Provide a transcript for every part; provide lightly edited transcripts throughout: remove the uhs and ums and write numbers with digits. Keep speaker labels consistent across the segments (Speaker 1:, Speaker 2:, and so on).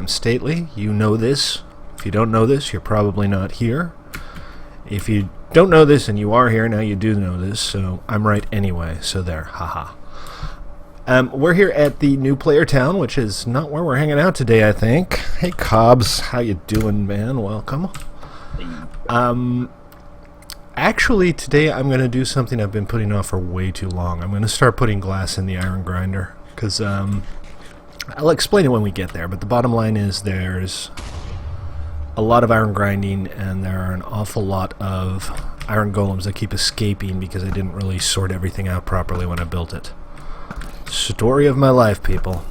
Speaker 1: I'm stately. You know this. If you don't know this, you're probably not here. If you don't know this and you are here, now you do know this, so I'm right anyway, so there, haha. We're here at the New Player Town, which is not where we're hanging out today, I think. Hey, Cobbs, how you doing, man? Welcome. Actually, today I'm going to do something I've been putting off for way too long. I'm going to start putting glass in the iron grinder, because I'll explain it when we get there, but the bottom line is there's a lot of iron grinding, and there are an awful lot of iron golems that keep escaping because I didn't really sort everything out properly when I built it. Story of my life, people.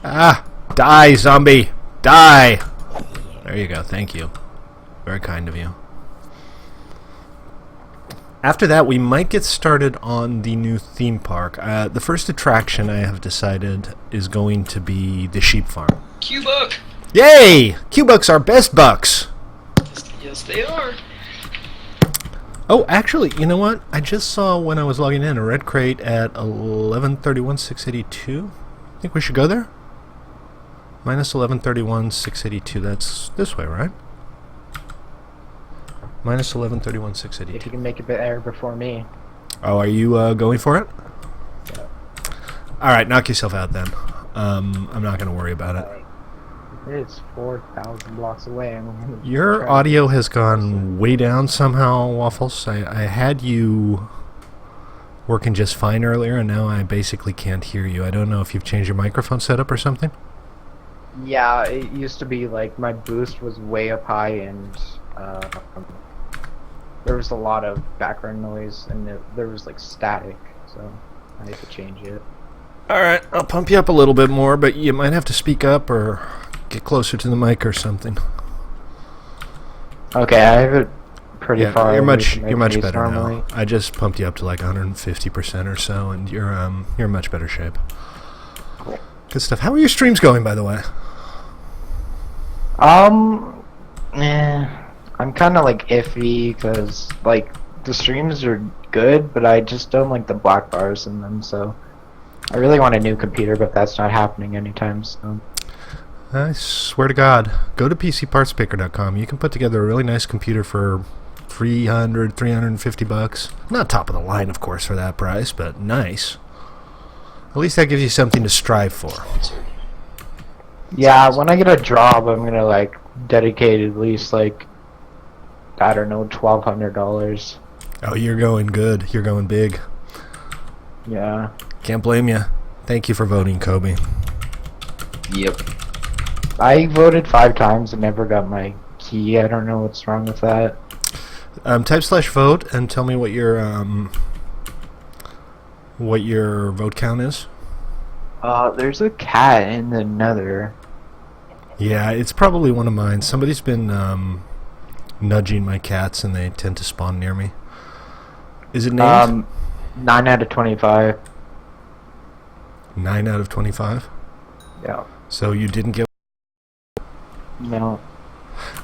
Speaker 1: Ah! Die, zombie! Die! There you go, thank you. Very kind of you. After that, we might get started on the new theme park. The first attraction I have decided is going to be the sheep farm.
Speaker 2: Q-Buck!
Speaker 1: Yay! Q-Bucks are best bucks!
Speaker 2: Yes, they are.
Speaker 1: Oh, actually, you know what? I just saw when I was logging in a red crate at 11:31,682. Think we should go there? Minus 11:31,682. That's this way, right? Minus 11:31,682.
Speaker 3: If you can make it there before me.
Speaker 1: Oh, are you going for it?
Speaker 3: Yeah.
Speaker 1: Alright, knock yourself out then. I'm not going to worry about it.
Speaker 3: It's 4,000 blocks away.
Speaker 1: Your audio has gone way down somehow, Waffles. I had you working just fine earlier, and now I basically can't hear you. I don't know if you've changed your microphone setup or something?
Speaker 3: Yeah, it used to be like my boost was way up high, and there was a lot of background noise, and there was like static, so I had to change it.
Speaker 1: Alright, I'll pump you up a little bit more, but you might have to speak up or get closer to the mic or something.
Speaker 3: Okay, I have it pretty far.
Speaker 1: You're
Speaker 3: away
Speaker 1: much
Speaker 3: from my
Speaker 1: you're much
Speaker 3: face
Speaker 1: better
Speaker 3: normally.
Speaker 1: now. I just pumped you up to like 150% or so, and you're in much better shape.
Speaker 3: Cool.
Speaker 1: Good stuff. How are your streams going, by the way?
Speaker 3: I'm kind of like iffy because like the streams are good, but I just don't like the black bars in them. So I really want a new computer, but that's not happening anytime soon.
Speaker 1: I swear to God, go to PCPartsPicker.com. You can put together a really nice computer for $350. Not top of the line, of course, for that price, but nice. At least that gives you something to strive for.
Speaker 3: Yeah, when I get a job, I'm gonna like dedicate at least like I don't know $1,200.
Speaker 1: Oh, you're going good. You're going big.
Speaker 3: Yeah.
Speaker 1: Can't blame you. Thank you for voting, Kobe.
Speaker 2: Yep.
Speaker 3: I voted 5 times and never got my key. I don't know what's wrong with that.
Speaker 1: Type /vote and tell me what your vote count is.
Speaker 3: There's a cat in the nether.
Speaker 1: Yeah, it's probably one of mine. Somebody's been nudging my cats, and they tend to spawn near me. Is it named?
Speaker 3: 9 out of 25.
Speaker 1: 9 out of 25?
Speaker 3: Yeah.
Speaker 1: So you didn't get...
Speaker 3: No.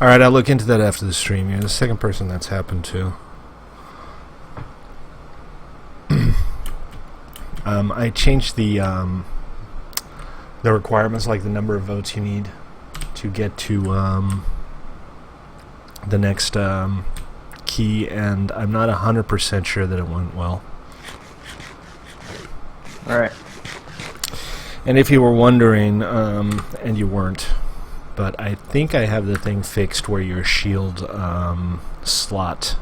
Speaker 1: Alright, I'll look into that after the stream. You're the second person that's happened to. I changed the requirements, like the number of votes you need to get to the next key, and I'm not 100% sure that it went well.
Speaker 3: Alright.
Speaker 1: And if you were wondering, and you weren't, but I think I have the thing fixed where your shield slot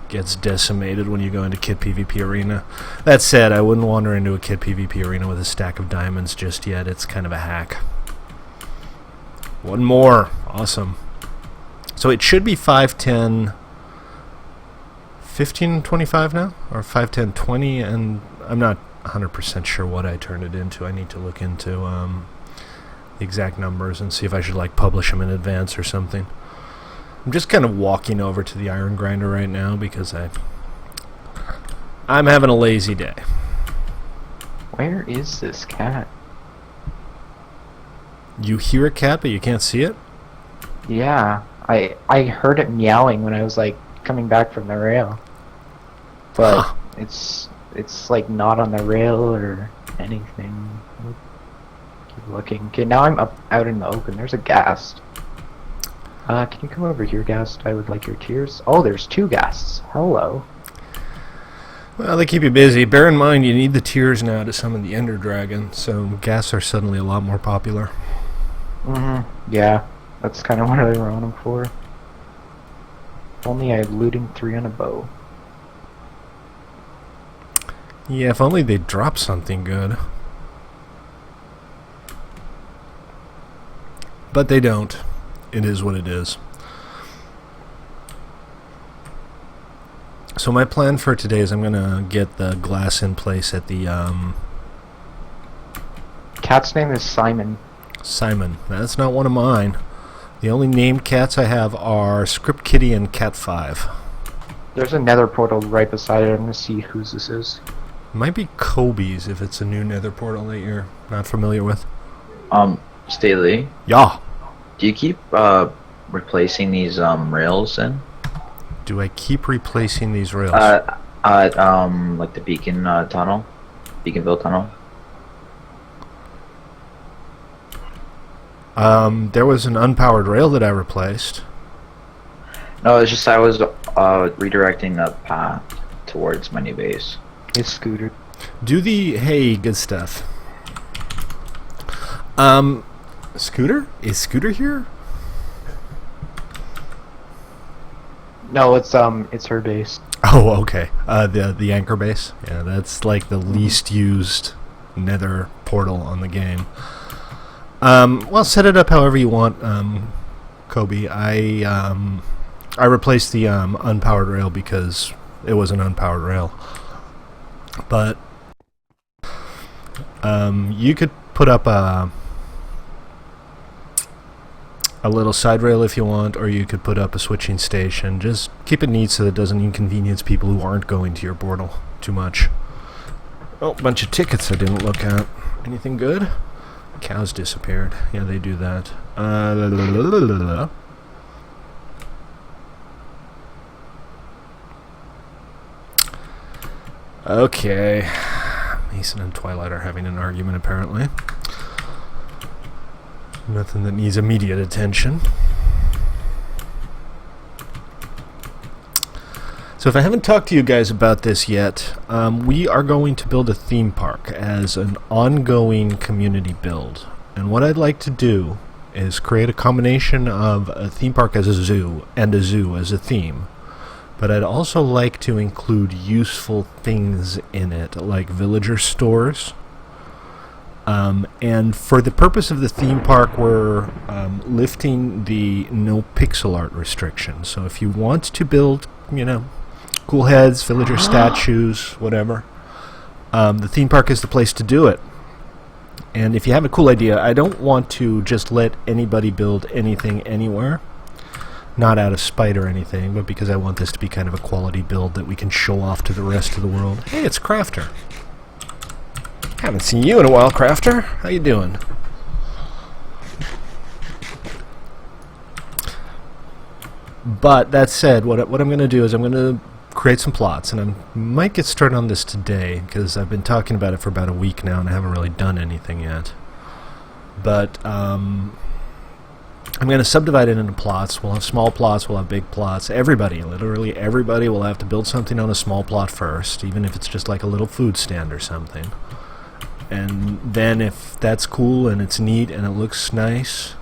Speaker 1: gets decimated when you go into Kit PvP Arena. That said, I wouldn't wander into a Kit PvP Arena with a stack of diamonds just yet. It's kind of a hack. One more. Awesome. So it should be 5, 10, 15, 25 now? Or 5, 10, 20, and I'm not 100% sure what I turned it into. I need to look into the exact numbers and see if I should like publish them in advance or something. I'm just kind of walking over to the iron grinder right now because I'm having a lazy day.
Speaker 3: Where is this cat?
Speaker 1: You hear a cat, but you can't see it?
Speaker 3: Yeah. I heard it meowing when I was like coming back from the rail. But
Speaker 1: Huh.
Speaker 3: it's like not on the rail or anything. looking. Okay, now I'm up out in the open. There's a ghast. Can you come over here, ghast? I would like your tears. Oh, there's 2 ghasts. Hello.
Speaker 1: Well, they keep you busy. Bear in mind, you need the tears now to summon the Ender Dragon, so ghasts are suddenly a lot more popular.
Speaker 3: Yeah, that's kind of what I were on them for. Only I have looting 3 on a bow.
Speaker 1: Yeah, if only they drop something good. But they don't. It is what it is. So my plan for today is I'm going to get the glass in place at the,
Speaker 3: Cat's name is Simon.
Speaker 1: Simon. That's not one of mine. The only named cats I have are Script Kitty and Cat 5.
Speaker 3: There's a nether portal right beside it. I'm gonna see whose this is.
Speaker 1: Might be Kobe's if it's a new nether portal that you're not familiar with.
Speaker 2: Staley,
Speaker 1: Yeah.
Speaker 2: do you keep replacing these rails in?
Speaker 1: Do I keep replacing these rails?
Speaker 2: Like the beacon tunnel, Beaconville tunnel.
Speaker 1: There was an unpowered rail that I replaced.
Speaker 2: No, it's just I was redirecting the path towards my new base.
Speaker 3: It's Scooter.
Speaker 1: Hey, good stuff. Scooter? Is Scooter here?
Speaker 3: No, it's her base.
Speaker 1: Oh, okay. The anchor base. Yeah, that's like the least used nether portal on the game. Well, set it up however you want, Kobe. I replaced the unpowered rail because it was an unpowered rail. But you could put up a little side rail if you want, or you could put up a switching station. Just keep it neat so that it doesn't inconvenience people who aren't going to your portal too much. Oh, bunch of tickets I didn't look at. Anything good? Cows disappeared. Yeah, they do that. Okay. Mason and Twilight are having an argument, apparently. Nothing that needs immediate attention. So if I haven't talked to you guys about this yet, we are going to build a theme park as an ongoing community build. And what I'd like to do is create a combination of a theme park as a zoo and a zoo as a theme. But I'd also like to include useful things in it, like villager stores. And for the purpose of the theme park, we're lifting the no pixel art restriction. So if you want to build, cool heads, villager statues, whatever, the theme park is the place to do it. And if you have a cool idea, I don't want to just let anybody build anything anywhere. Not out of spite or anything, but because I want this to be kind of a quality build that we can show off to the rest of the world. Hey, it's Crafter. Haven't seen you in a while, Crafter. How you doing? But that said, what I'm going to do is I'm going to create some plots, and I might get started on this today because I've been talking about it for about a week now and I haven't really done anything yet. But I'm going to subdivide it into plots. We'll have small plots, we'll have big plots. Everybody, literally everybody, will have to build something on a small plot first, even if it's just like a little food stand or something. And then if that's cool and it's neat and it looks nice,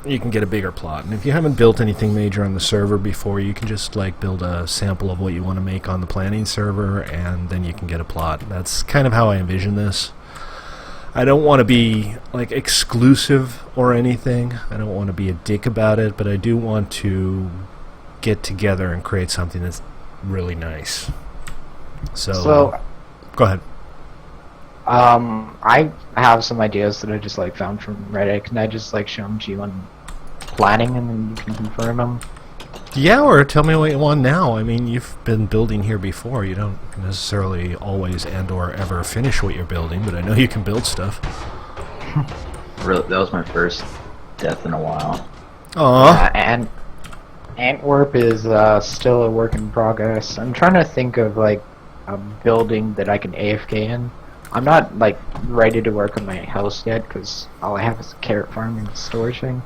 Speaker 1: you can get a bigger plot. And if you haven't built anything major on the server before, you can just like build a sample of what you want to make on the planning server, and then you can get a plot. That's kind of how I envision this. I don't want to be like exclusive or anything. I don't want to be a dick about it, but I do want to get together and create something that's really nice. So go ahead.
Speaker 3: I have some ideas that I just found from Reddit. Can I just show them to you on planning, and then you can confirm them?
Speaker 1: Yeah, or tell me what you want now. I mean, you've been building here before. You don't necessarily always and/or ever finish what you're building, but I know you can build stuff.
Speaker 2: Really, that was my first death in a while.
Speaker 1: Aww.
Speaker 3: And Antwerp is still a work in progress. I'm trying to think of a building that I can AFK in. I'm not like ready to work on my house yet because all I have is a carrot farm and storage thing.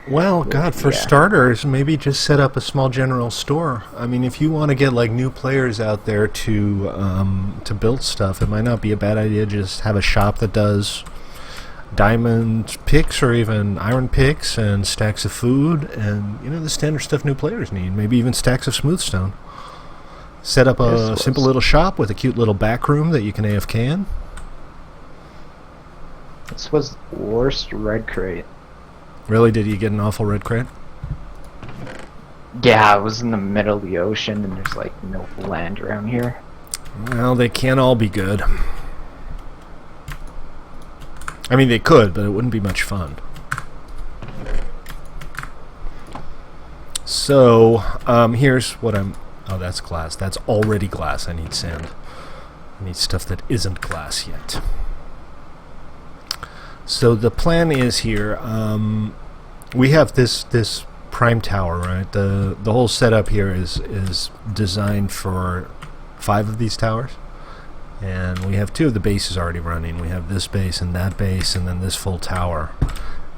Speaker 1: Well, God, for
Speaker 3: Yeah.
Speaker 1: starters, maybe just set up a small general store. I mean, if you want to get like new players out there to build stuff, it might not be a bad idea to just have a shop that does diamond picks or even iron picks and stacks of food and the standard stuff new players need. Maybe even stacks of smooth stone. Set up a simple little shop with a cute little back room that you can AFK in.
Speaker 3: This was the worst red crate.
Speaker 1: Really, did you get an awful red crate?
Speaker 3: Yeah, it was in the middle of the ocean and there's like no land around here.
Speaker 1: Well, they can't all be good. I mean, they could, but it wouldn't be much fun. So, here's what I'm... Oh, that's glass. That's already glass. I need sand. I need stuff that isn't glass yet. So the plan is here, we have this prime tower, right? The whole setup here is designed for 5 of these towers. And we have 2 of the bases already running. We have this base and that base and then this full tower.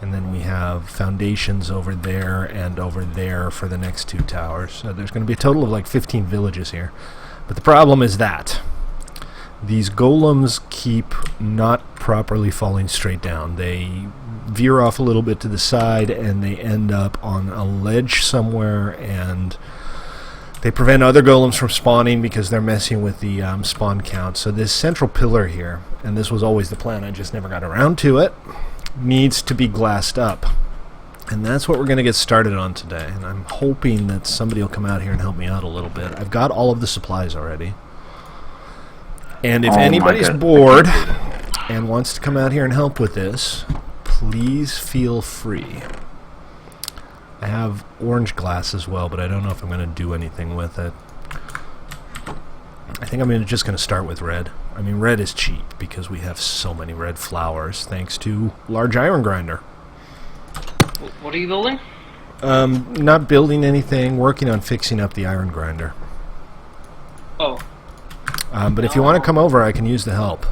Speaker 1: And then we have foundations over there and over there for the next 2 towers. So there's going to be a total of like 15 villages here. But the problem is that these golems keep not properly falling straight down. They veer off a little bit to the side and they end up on a ledge somewhere, and they prevent other golems from spawning because they're messing with the spawn count. So this central pillar here, and this was always the plan, I just never got around to it, needs to be glassed up. And that's what we're going to get started on today. And I'm hoping that somebody will come out here and help me out a little bit. I've got all of the supplies already. And if anybody's bored and wants to come out here and help with this, please feel free. I have orange glass as well, but I don't know if I'm going to do anything with it. I think I'm just going to start with red. I mean, red is cheap because we have so many red flowers thanks to large iron grinder.
Speaker 4: What are you building?
Speaker 1: Not building anything, working on fixing up the iron grinder.
Speaker 4: Oh.
Speaker 1: But if you want to come over, I can use the help.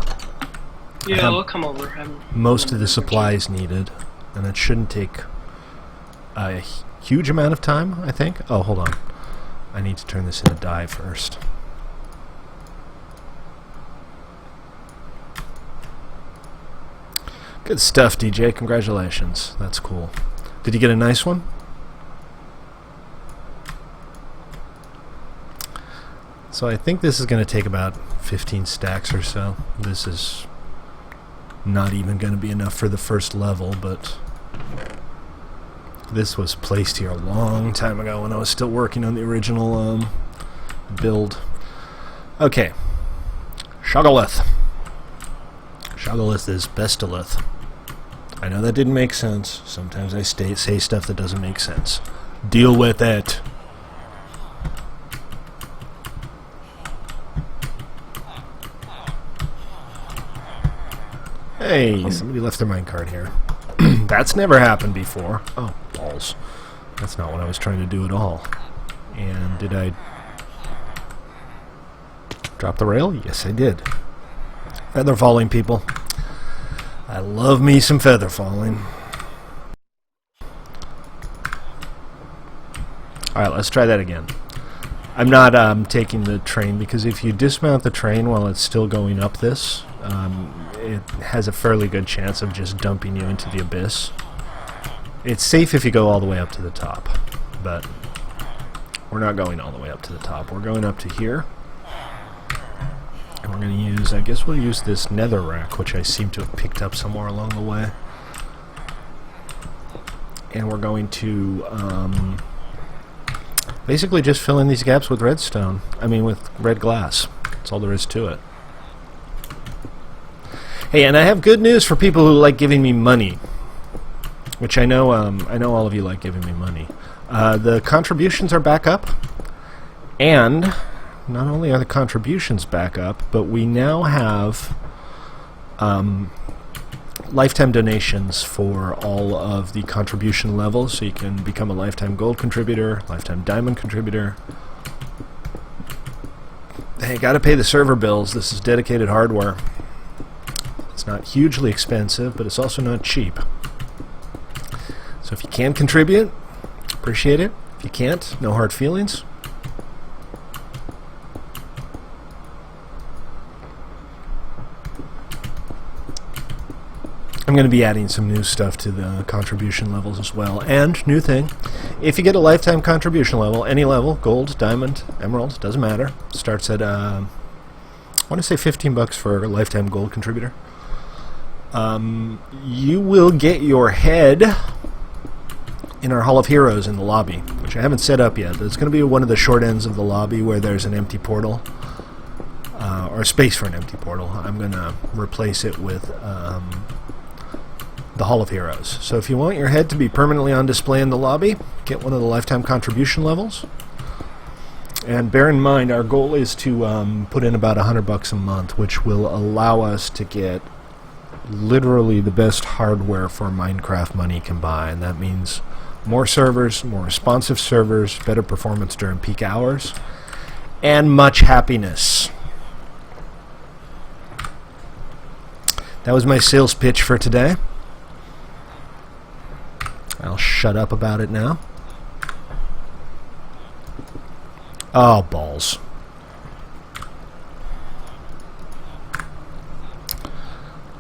Speaker 4: Yeah, I'll come over.
Speaker 1: Most of the supplies needed, and it shouldn't take a huge amount of time, I think. Oh, hold on. I need to turn this into dye first. Good stuff, DJ. Congratulations. That's cool. Did you get a nice one? So I think this is going to take about 15 stacks or so. This is not even going to be enough for the first level, but this was placed here a long time ago when I was still working on the original build. Okay. Shoggoth. Shoggoth is Bestolith. I know that didn't make sense. Sometimes I say stuff that doesn't make sense. Deal with it. Hey, somebody left their minecart here. That's never happened before. Oh, balls. That's not what I was trying to do at all. And did I drop the rail? Yes, I did. Feather falling, people. I love me some feather falling. Alright, let's try that again. I'm not taking the train because if you dismount the train while it's still going up this, it has a fairly good chance of just dumping you into the abyss. It's safe if you go all the way up to the top, but we're not going all the way up to the top. We're going up to here. And we're going to use, I guess we'll use this nether rack, which I seem to have picked up somewhere along the way. And we're going to basically just fill in these gaps with redstone. I mean, with red glass. That's all there is to it. Hey, and I have good news for people who like giving me money, which I know all of you like giving me money. The contributions are back up, and not only are the contributions back up, but we now have lifetime donations for all of the contribution levels, so you can become a lifetime gold contributor, lifetime diamond contributor. Hey, gotta pay the server bills. This is dedicated hardware. It's not hugely expensive, but it's also not cheap. So if you can contribute, appreciate it. If you can't, no hard feelings. I'm going to be adding some new stuff to the contribution levels as well. And, new thing, if you get a lifetime contribution level, any level, gold, diamond, emerald, doesn't matter, starts at, I want to say $15 for a lifetime gold contributor. You will get your head in our Hall of Heroes in the lobby, which I haven't set up yet, but it's going to be one of the short ends of the lobby where there's an empty portal, or a space for an empty portal. I'm going to replace it with the Hall of Heroes. So if you want your head to be permanently on display in the lobby, get one of the lifetime contribution levels. And bear in mind, our goal is to put in about $100 a month, which will allow us to get literally the best hardware for Minecraft money can buy. And that means more servers, more responsive servers, better performance during peak hours, and much happiness. That was my sales pitch for today. I'll shut up about it now. Oh, balls.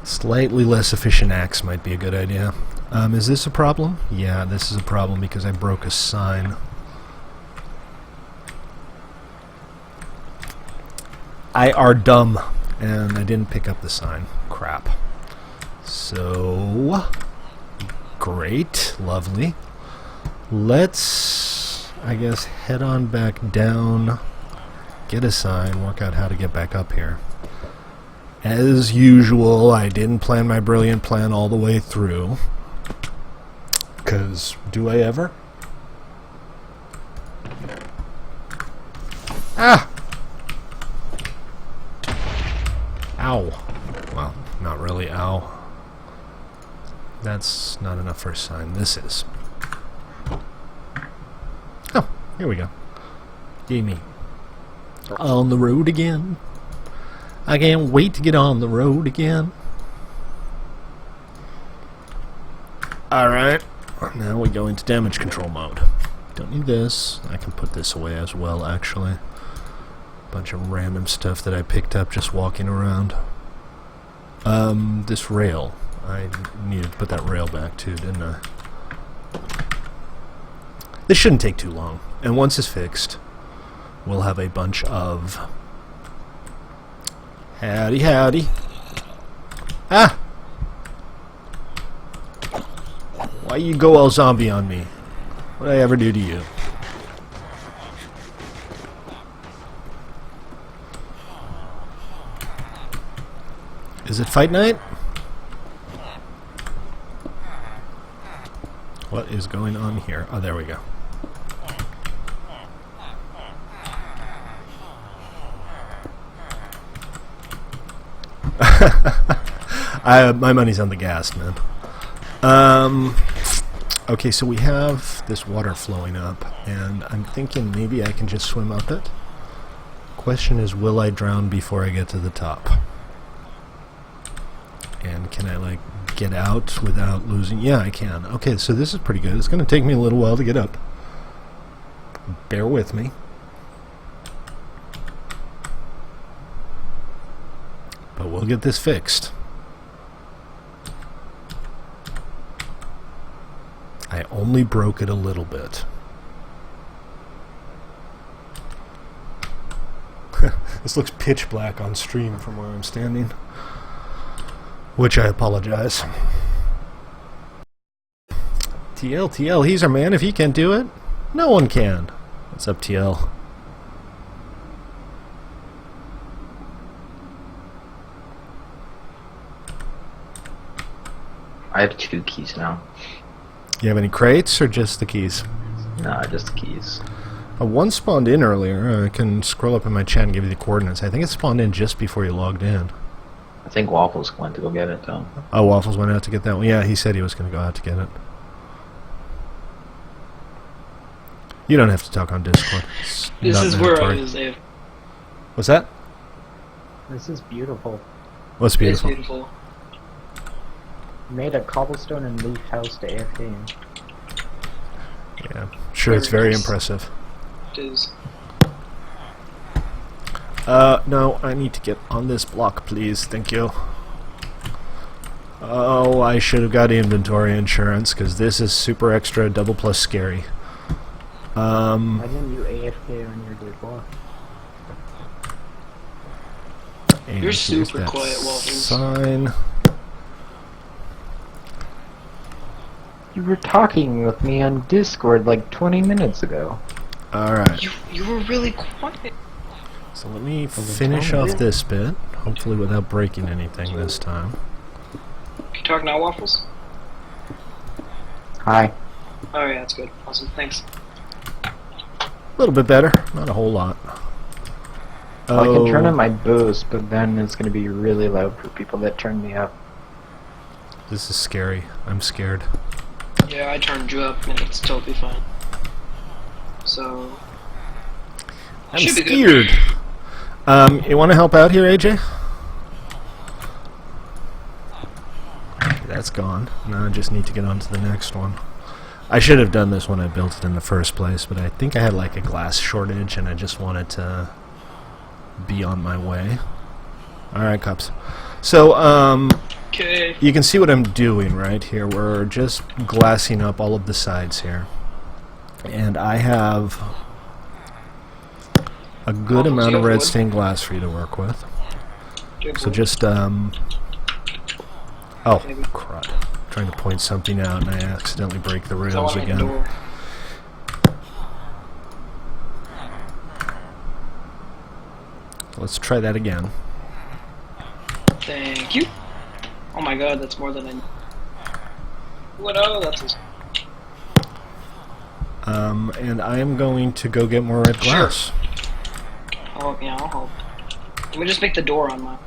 Speaker 1: Slightly less efficient axe might be a good idea. Is this a problem? Yeah, this is a problem because I broke a sign. I are dumb, and I didn't pick up the sign. Crap. So, great, lovely. Let's, I guess, head on back down, get a sign, work out how to get back up here. As usual, I didn't plan my brilliant plan all the way through. Because, do I ever? Ah! Ow. Well, not really ow. That's not enough for a sign. This is. Oh, here we go. Yay me. On the road again. I can't wait to get on the road again. Alright. Now we go into damage control mode. Don't need this. I can put this away as well, actually. Bunch of random stuff that I picked up just walking around. This rail. I needed to put that rail back too, didn't I? This shouldn't take too long. And once it's fixed, we'll have a bunch of... Howdy, howdy. Ah! Why you go all zombie on me? What did I ever do to you? Is it fight night? What is going on here? Oh, there we go. My money's on the gas, man. Okay, so we have this water flowing up, and I'm thinking maybe I can just swim up it. Question is, will I drown before I get to the top? And can I, like, get out without losing... Yeah, I can. Okay, so this is pretty good. It's going to take me a little while to get up. Bear with me. But we'll get this fixed. I only broke it a little bit. This looks pitch black on stream from where I'm standing. Which I apologize. TL, he's our man. If he can't do it, no one can. What's up, TL?
Speaker 2: I have 2 keys now.
Speaker 1: You have any crates or just the keys?
Speaker 2: No, just the keys.
Speaker 1: One spawned in earlier. I can scroll up in my chat and give you the coordinates. I think it spawned in just before you logged in.
Speaker 2: I think Waffles went to go get it, though.
Speaker 1: Oh, Waffles went out to get that one. Yeah, he said he was going to go out to get it. You don't have to talk on Discord. It's
Speaker 4: This
Speaker 1: not
Speaker 4: is where I
Speaker 1: mandatory.
Speaker 4: was there.
Speaker 1: What's that?
Speaker 3: This is beautiful.
Speaker 1: What's
Speaker 4: It's
Speaker 1: beautiful?
Speaker 4: beautiful.
Speaker 3: Made a cobblestone and leaf house to AFK.
Speaker 1: Yeah, sure, it's very
Speaker 4: nice.
Speaker 1: impressive.
Speaker 4: It is.
Speaker 1: No, I need to get on this block, please. Thank you. Oh, I should have got inventory insurance, because this is super extra double plus scary.
Speaker 3: Why didn't you AFK on your day block?
Speaker 1: And
Speaker 4: You're
Speaker 1: here's
Speaker 4: super
Speaker 1: that
Speaker 4: quiet, Walters.
Speaker 1: sign.
Speaker 3: You were talking with me on Discord like 20 minutes ago.
Speaker 1: Alright,
Speaker 4: You were really quiet.
Speaker 1: so let me
Speaker 3: then
Speaker 1: finish
Speaker 3: tell me.
Speaker 1: off this bit, hopefully without breaking anything this time.
Speaker 4: Can you talk now, Waffles?
Speaker 3: Hi.
Speaker 4: Oh yeah, that's good. Awesome. Thanks.
Speaker 1: A little bit better, not a whole lot.
Speaker 3: I can turn
Speaker 1: Oh,
Speaker 3: on my boost, but then it's gonna be really loud for people that turn me up.
Speaker 1: this is scary. I'm scared.
Speaker 4: Yeah, I turned you up, and it's totally fine. So.
Speaker 1: I'm
Speaker 4: should be good.
Speaker 1: scared. You want to help out here, AJ? That's gone. Now I just need to get on to the next one. I should have done this when I built it in the first place, but I think I had like a glass shortage and I just wanted to be on my way. Alright, cops. So,
Speaker 4: Okay.
Speaker 1: you can see what I'm doing right here. We're just glassing up all of the sides here. And I have a good
Speaker 4: Oh,
Speaker 1: amount
Speaker 4: so
Speaker 1: of
Speaker 4: you
Speaker 1: red
Speaker 4: have wood?
Speaker 1: stained glass for you to work with.
Speaker 4: Good
Speaker 1: So
Speaker 4: boy.
Speaker 1: just, oh,
Speaker 4: Maybe.
Speaker 1: crud. Trying to point something out and I accidentally break the
Speaker 4: So I
Speaker 1: rails
Speaker 4: want a
Speaker 1: again.
Speaker 4: door.
Speaker 1: Let's try that again.
Speaker 4: Thank you. Oh my god, that's more than I. What? Oh, that's.
Speaker 1: And I am going to go get more red
Speaker 4: Sure.
Speaker 1: glass.
Speaker 4: Oh yeah, I'll help. Let me just make the door on my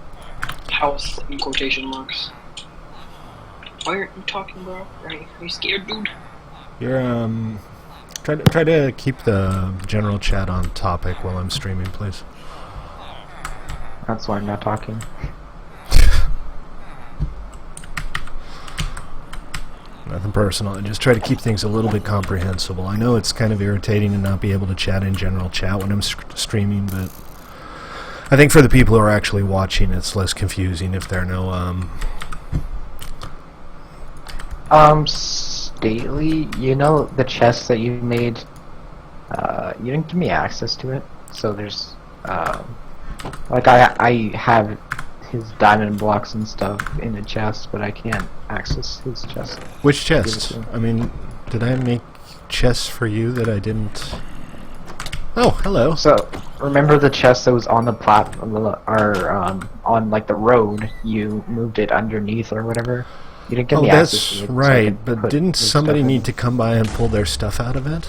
Speaker 4: house in quotation marks. Why aren't you talking, bro? Are you scared, dude?
Speaker 1: You're, try to keep the general chat on topic while I'm streaming, please.
Speaker 3: That's why I'm not talking.
Speaker 1: Nothing personal. I just try to keep things a little bit comprehensible. I know it's kind of irritating to not be able to chat in general chat when I'm streaming, but I think for the people who are actually watching, it's less confusing if there are no,
Speaker 3: Stately, you know the chest that you made, you didn't give me access to it, so there's, like I have his diamond blocks and stuff in a chest, but I can't access his chest.
Speaker 1: Which chests?
Speaker 3: Give it to
Speaker 1: I mean, did I make chests for you that I didn't... Oh, hello.
Speaker 3: So, remember the chest that was on the platform, or, on, like, the road, you moved it underneath or whatever? You didn't give
Speaker 1: Oh,
Speaker 3: me access
Speaker 1: that's
Speaker 3: to it, so I
Speaker 1: right,
Speaker 3: could
Speaker 1: but
Speaker 3: put
Speaker 1: didn't
Speaker 3: his
Speaker 1: somebody
Speaker 3: stuff in.
Speaker 1: need to come by and pull their stuff out of it?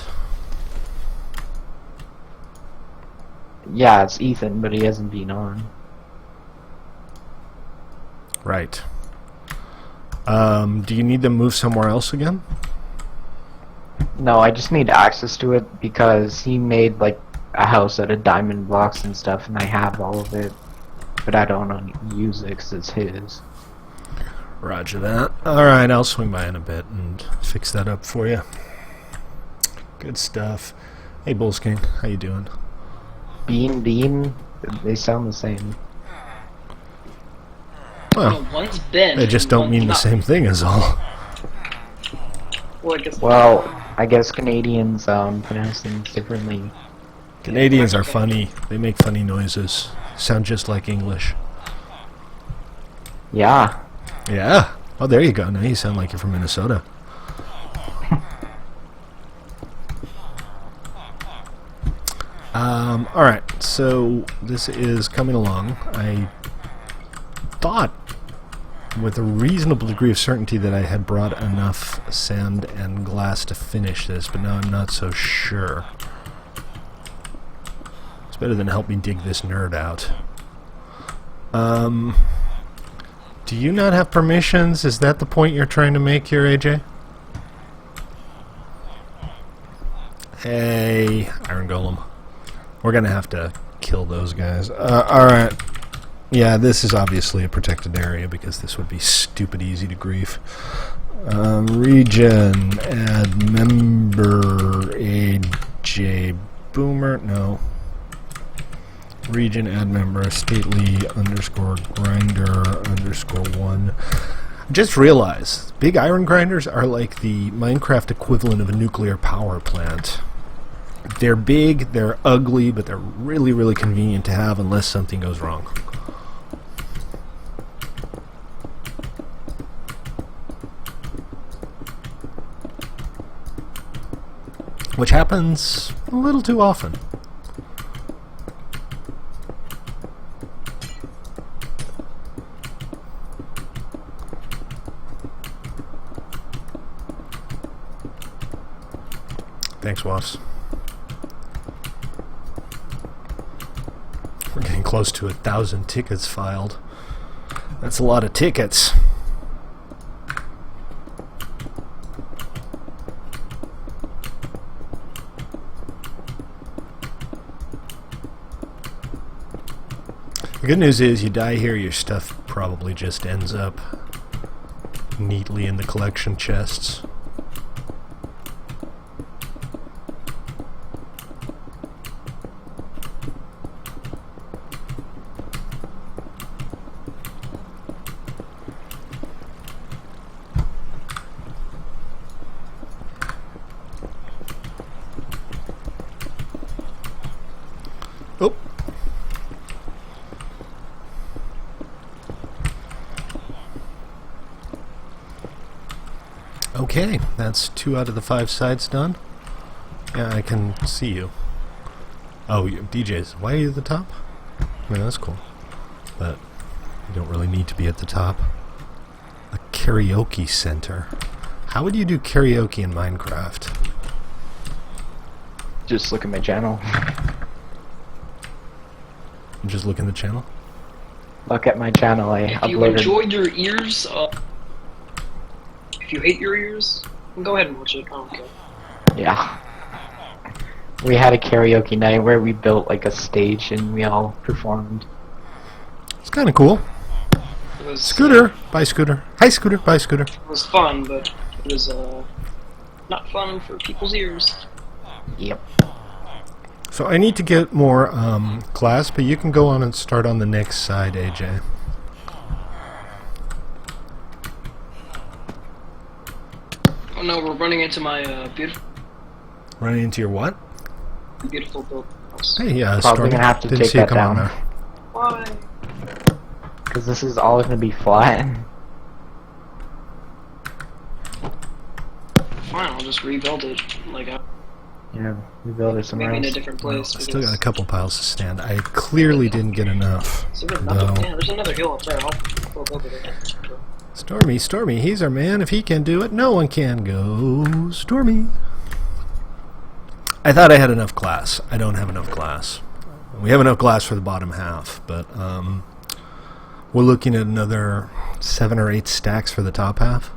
Speaker 3: Yeah, it's Ethan, but he hasn't been on.
Speaker 1: Right. Do you need them moved somewhere else again?
Speaker 3: No, I just need access to it because he made like a house out of diamond blocks and stuff, and I have all of it, but I don't use it because it's his.
Speaker 1: Roger that. Alright, I'll swing by in a bit and fix that up for you. Good stuff. Hey, Bulls King, how you doing?
Speaker 3: Bean, they sound the same.
Speaker 1: Well,
Speaker 4: No, one's Ben.
Speaker 1: they just don't
Speaker 4: one's
Speaker 1: mean the
Speaker 4: not.
Speaker 1: same thing as all.
Speaker 4: Well, I guess.
Speaker 3: Well, I guess Canadians pronounce things differently.
Speaker 1: Canadians are funny. They make funny noises. Sound just like English.
Speaker 3: Yeah.
Speaker 1: Yeah. Oh, there you go. Now you sound like you're from Minnesota. Alright, so this is coming along. I thought with a reasonable degree of certainty that I had brought enough sand and glass to finish this, but now I'm not so sure. It's better than help me dig this nerd out. Do you not have permissions? Is that the point you're trying to make here, AJ? Hey, Iron Golem. We're gonna have to kill those guys. Alright. Yeah, this is obviously a protected area because this would be stupid easy to grief. Region, add member, AJ Boomer, no. Region, add member, stately underscore grinder underscore 1. Just realize, big iron grinders are like the Minecraft equivalent of a nuclear power plant. They're big, they're ugly, but they're really, really convenient to have unless something goes wrong. Which happens a little too often. Thanks, Woffs. We're getting close to 1,000 tickets filed. That's a lot of tickets. The good news is you die here, your stuff probably just ends up neatly in the collection chests. Oh. Okay, that's 2 out of the 5 sides done. Yeah, I can see you. Oh, DJs, why are you at the top? I mean, that's cool. But you don't really need to be at the top. A karaoke center. How would you do karaoke in Minecraft?
Speaker 3: Just look at my channel.
Speaker 1: Just look in the channel?
Speaker 3: Look at my channel. I
Speaker 4: If you
Speaker 3: uploaded.
Speaker 4: enjoyed your ears, if you hate your ears, go ahead and watch it. I don't care.
Speaker 3: Yeah. We had a karaoke night where we built like a stage and we all performed.
Speaker 1: It's kind of cool.
Speaker 4: It was
Speaker 1: Scooter! Bye, Scooter. Hi, Scooter. Bye, Scooter.
Speaker 4: It was fun, but it was not fun for people's ears.
Speaker 3: Yep.
Speaker 1: So I need to get more glass, but you can go on and start on the next side, AJ.
Speaker 4: Oh no, we're running into my beautiful
Speaker 1: Running into your what?
Speaker 4: built house.
Speaker 1: Hey,
Speaker 3: Probably
Speaker 1: Stormy.
Speaker 3: gonna have to
Speaker 1: Didn't
Speaker 3: take
Speaker 1: see you
Speaker 3: that
Speaker 1: come on
Speaker 3: down.
Speaker 1: there.
Speaker 4: Why?
Speaker 3: Because this is all gonna be flat.
Speaker 4: Fine, I'll just rebuild it. Like,
Speaker 3: Yeah, we built it somewhere
Speaker 4: maybe in a
Speaker 3: else.
Speaker 4: different
Speaker 1: Well, I
Speaker 4: place.
Speaker 1: still got a
Speaker 4: because-
Speaker 1: couple piles to stand. I clearly didn't get enough.
Speaker 4: So there's another,
Speaker 1: though.
Speaker 4: yeah, there's another hill up there. I'll flip over there.
Speaker 1: Stormy, he's our man. If he can do it, no one can go. Stormy. I thought I had enough glass. I don't have enough glass. We have enough glass for the bottom half, but we're looking at another 7 or 8 stacks for the top half,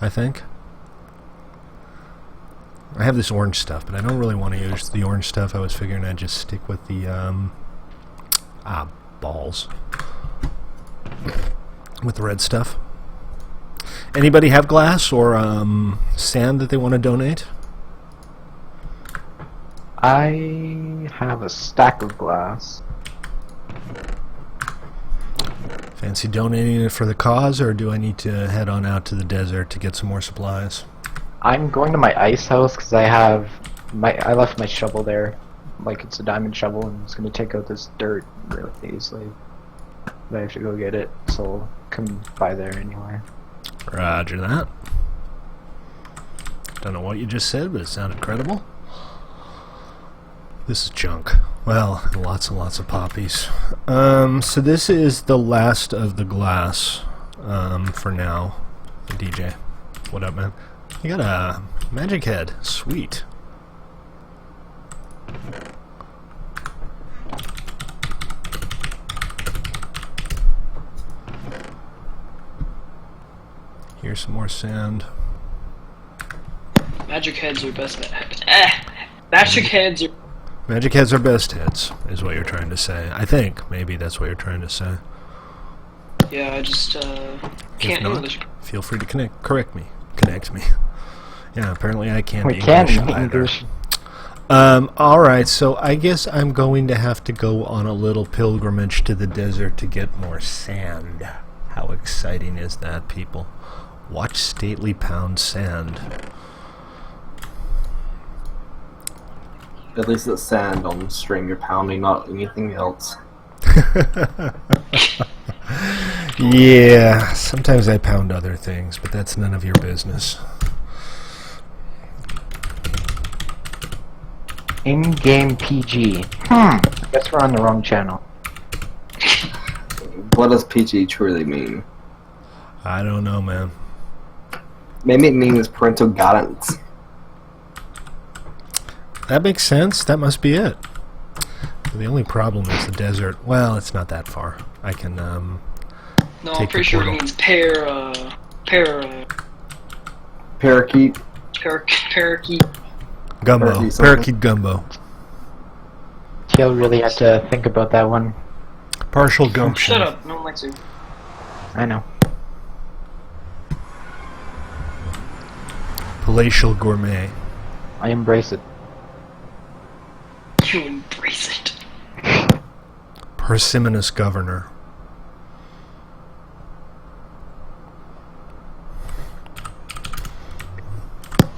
Speaker 1: I think. I have this orange stuff, but I don't really want to use the orange stuff. I was figuring I'd just stick with the balls. With the red stuff. Anybody have glass or sand that they want to donate?
Speaker 3: I have a stack of glass.
Speaker 1: Fancy donating it for the cause, or do I need to head on out to the desert to get some more supplies?
Speaker 3: I'm going to my ice house because I left my shovel there, like it's a diamond shovel, and it's gonna take out this dirt really easily. But I have to go get it, so I'll come by there anyway.
Speaker 1: Roger that. Don't know what you just said, but it sounded credible. This is junk. Well, lots and lots of poppies. So this is the last of the glass for now. DJ, what up, man? You got a magic head. Sweet. Here's some more sand.
Speaker 4: Magic heads are best. Magic heads are.
Speaker 1: Magic heads are best heads, is what you're trying to say. I think. Maybe that's what you're trying to say.
Speaker 4: Yeah, I just
Speaker 1: If
Speaker 4: can't
Speaker 1: not,
Speaker 4: English.
Speaker 1: feel free to correct me. Connect me. Yeah, apparently I can't
Speaker 3: We
Speaker 1: English
Speaker 3: can
Speaker 1: either.
Speaker 3: English.
Speaker 1: Alright, so I guess I'm going to have to go on a little pilgrimage to the desert to get more sand. How exciting is that, people? Watch Stately pound sand.
Speaker 5: At least it's sand on the string you're pounding, not anything else.
Speaker 1: Yeah, sometimes I pound other things, but that's none of your business.
Speaker 3: In-game PG. Guess we're on the wrong channel.
Speaker 5: What does PG truly mean?
Speaker 1: I don't know, man.
Speaker 5: Maybe it means parental guidance.
Speaker 1: That makes sense. That must be it. The only problem is the desert. Well, it's not that far. I can,
Speaker 4: No, I'm
Speaker 1: Take
Speaker 4: pretty
Speaker 1: the
Speaker 4: sure it
Speaker 1: portal.
Speaker 4: means
Speaker 5: Parakeet.
Speaker 4: parakeet.
Speaker 1: gumbo.
Speaker 5: Parakeet something.
Speaker 1: Parakeet gumbo.
Speaker 3: Teal really had to think about that one.
Speaker 1: Partial gumption.
Speaker 4: Shut up, no one likes you.
Speaker 3: I know.
Speaker 1: Palatial gourmet.
Speaker 3: I embrace it.
Speaker 4: You embrace it.
Speaker 1: Parsimonious governor.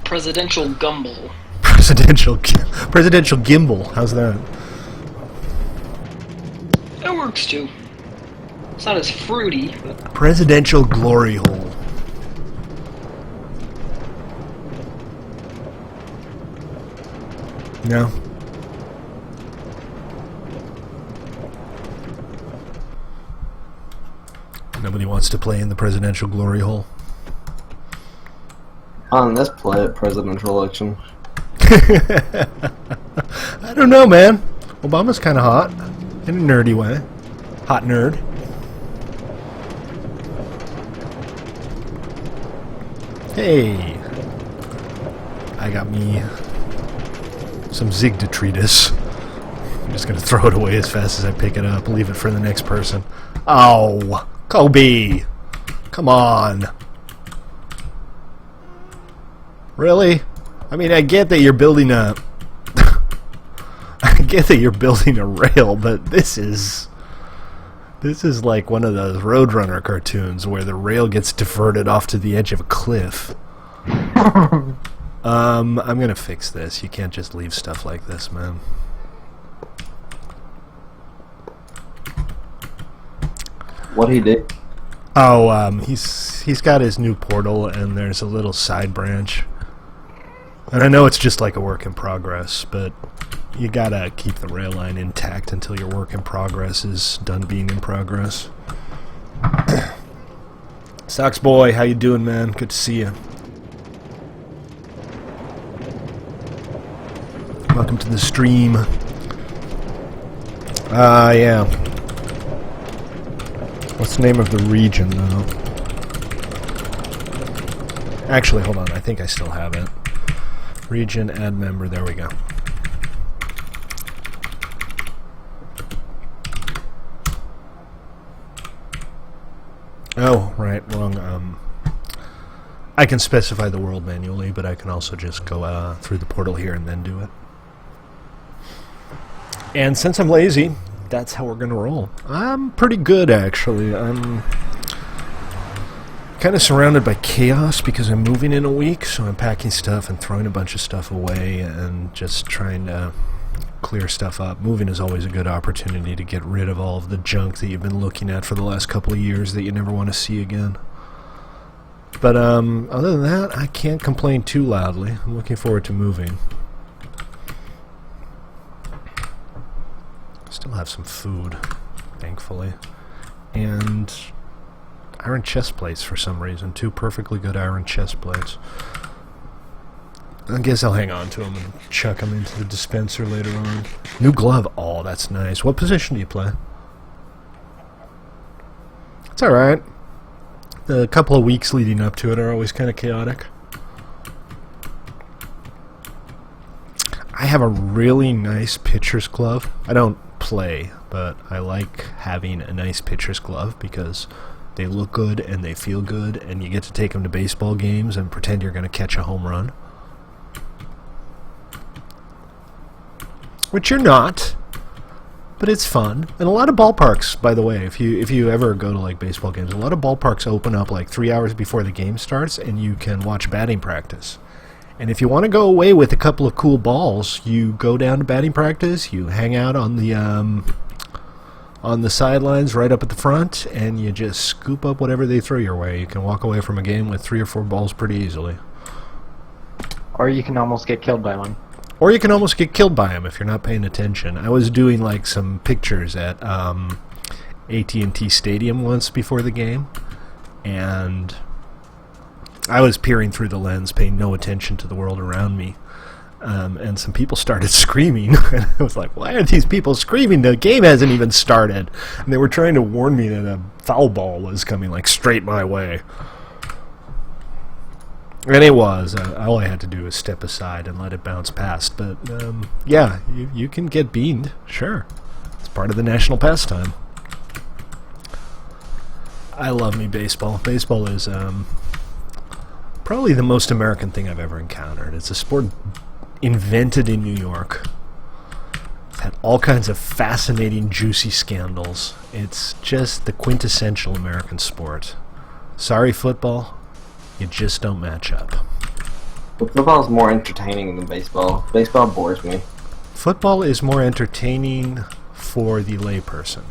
Speaker 4: Presidential gumble.
Speaker 1: Presidential gimbal. How's that?
Speaker 4: That works too. It's not as fruity, but
Speaker 1: Presidential glory hole. No. Nobody wants to play in the presidential glory hole.
Speaker 5: Let's play it, presidential election.
Speaker 1: I don't know, man. Obama's kind of hot. In a nerdy way. Hot nerd. Hey. I got me some Zig detritus. I'm just gonna throw it away as fast as I pick it up. Leave it for the next person. Oh, Kobe. Come on. Really? I mean, I get that you're building a... I get that you're building a rail, but this is like one of those Roadrunner cartoons where the rail gets diverted off to the edge of a cliff. I'm gonna fix this. You can't just leave stuff like this, man.
Speaker 5: What he did?
Speaker 1: Oh, he's got his new portal, and there's a little side branch. And I know it's just like a work in progress, but you gotta keep the rail line intact until your work in progress is done being in progress. Sox boy, how you doing, man? Good to see you. Welcome to the stream. Yeah. What's the name of the region, though? Actually, hold on. I think I still have it. Region, add member. There we go. Oh, right. Wrong. I can specify the world manually, but I can also just go through the portal here and then do it. And since I'm lazy, that's how we're gonna roll. I'm pretty good, actually. I'm kind of surrounded by chaos because I'm moving in a week, so I'm packing stuff and throwing a bunch of stuff away and just trying to clear stuff up. Moving is always a good opportunity to get rid of all of the junk that you've been looking at for the last couple of years that you never want to see again. But other than that, I can't complain too loudly. I'm looking forward to moving. Still have some food, thankfully. And iron chest plates for some reason. 2 perfectly good iron chest plates. I guess I'll hang on to them and chuck them into the dispenser later on. New glove. Oh, that's nice. What position do you play? It's alright. The couple of weeks leading up to it are always kind of chaotic. I have a really nice pitcher's glove. I don't play, but I like having a nice pitcher's glove because They look good and they feel good, and you get to take them to baseball games and pretend you're going to catch a home run. Which you're not, but it's fun. And a lot of ballparks, by the way, if you ever go to like baseball games, a lot of ballparks open up like 3 hours before the game starts, and you can watch batting practice. And if you want to go away with a couple of cool balls, you go down to batting practice, you hang out on the sidelines right up at the front, and you just scoop up whatever they throw your way. You can walk away from a game with 3 or 4 balls pretty easily.
Speaker 3: Or you can almost get killed by one.
Speaker 1: Or you can almost get killed by them if you're not paying attention. I was doing like some pictures at AT&T Stadium once before the game, and I was peering through the lens, paying no attention to the world around me. And some people started screaming. And I was like, why are these people screaming? The game hasn't even started. And they were trying to warn me that a foul ball was coming like straight my way. And it was. All I had to do was step aside and let it bounce past. But, yeah, you can get beamed. Sure. It's part of the national pastime. I love me baseball. Baseball is probably the most American thing I've ever encountered. It's a sport invented in New York. It's had all kinds of fascinating, juicy scandals. It's just the quintessential American sport. Sorry, football. You just don't match up.
Speaker 5: But football is more entertaining than baseball. Baseball bores me.
Speaker 1: Football is more entertaining for the layperson.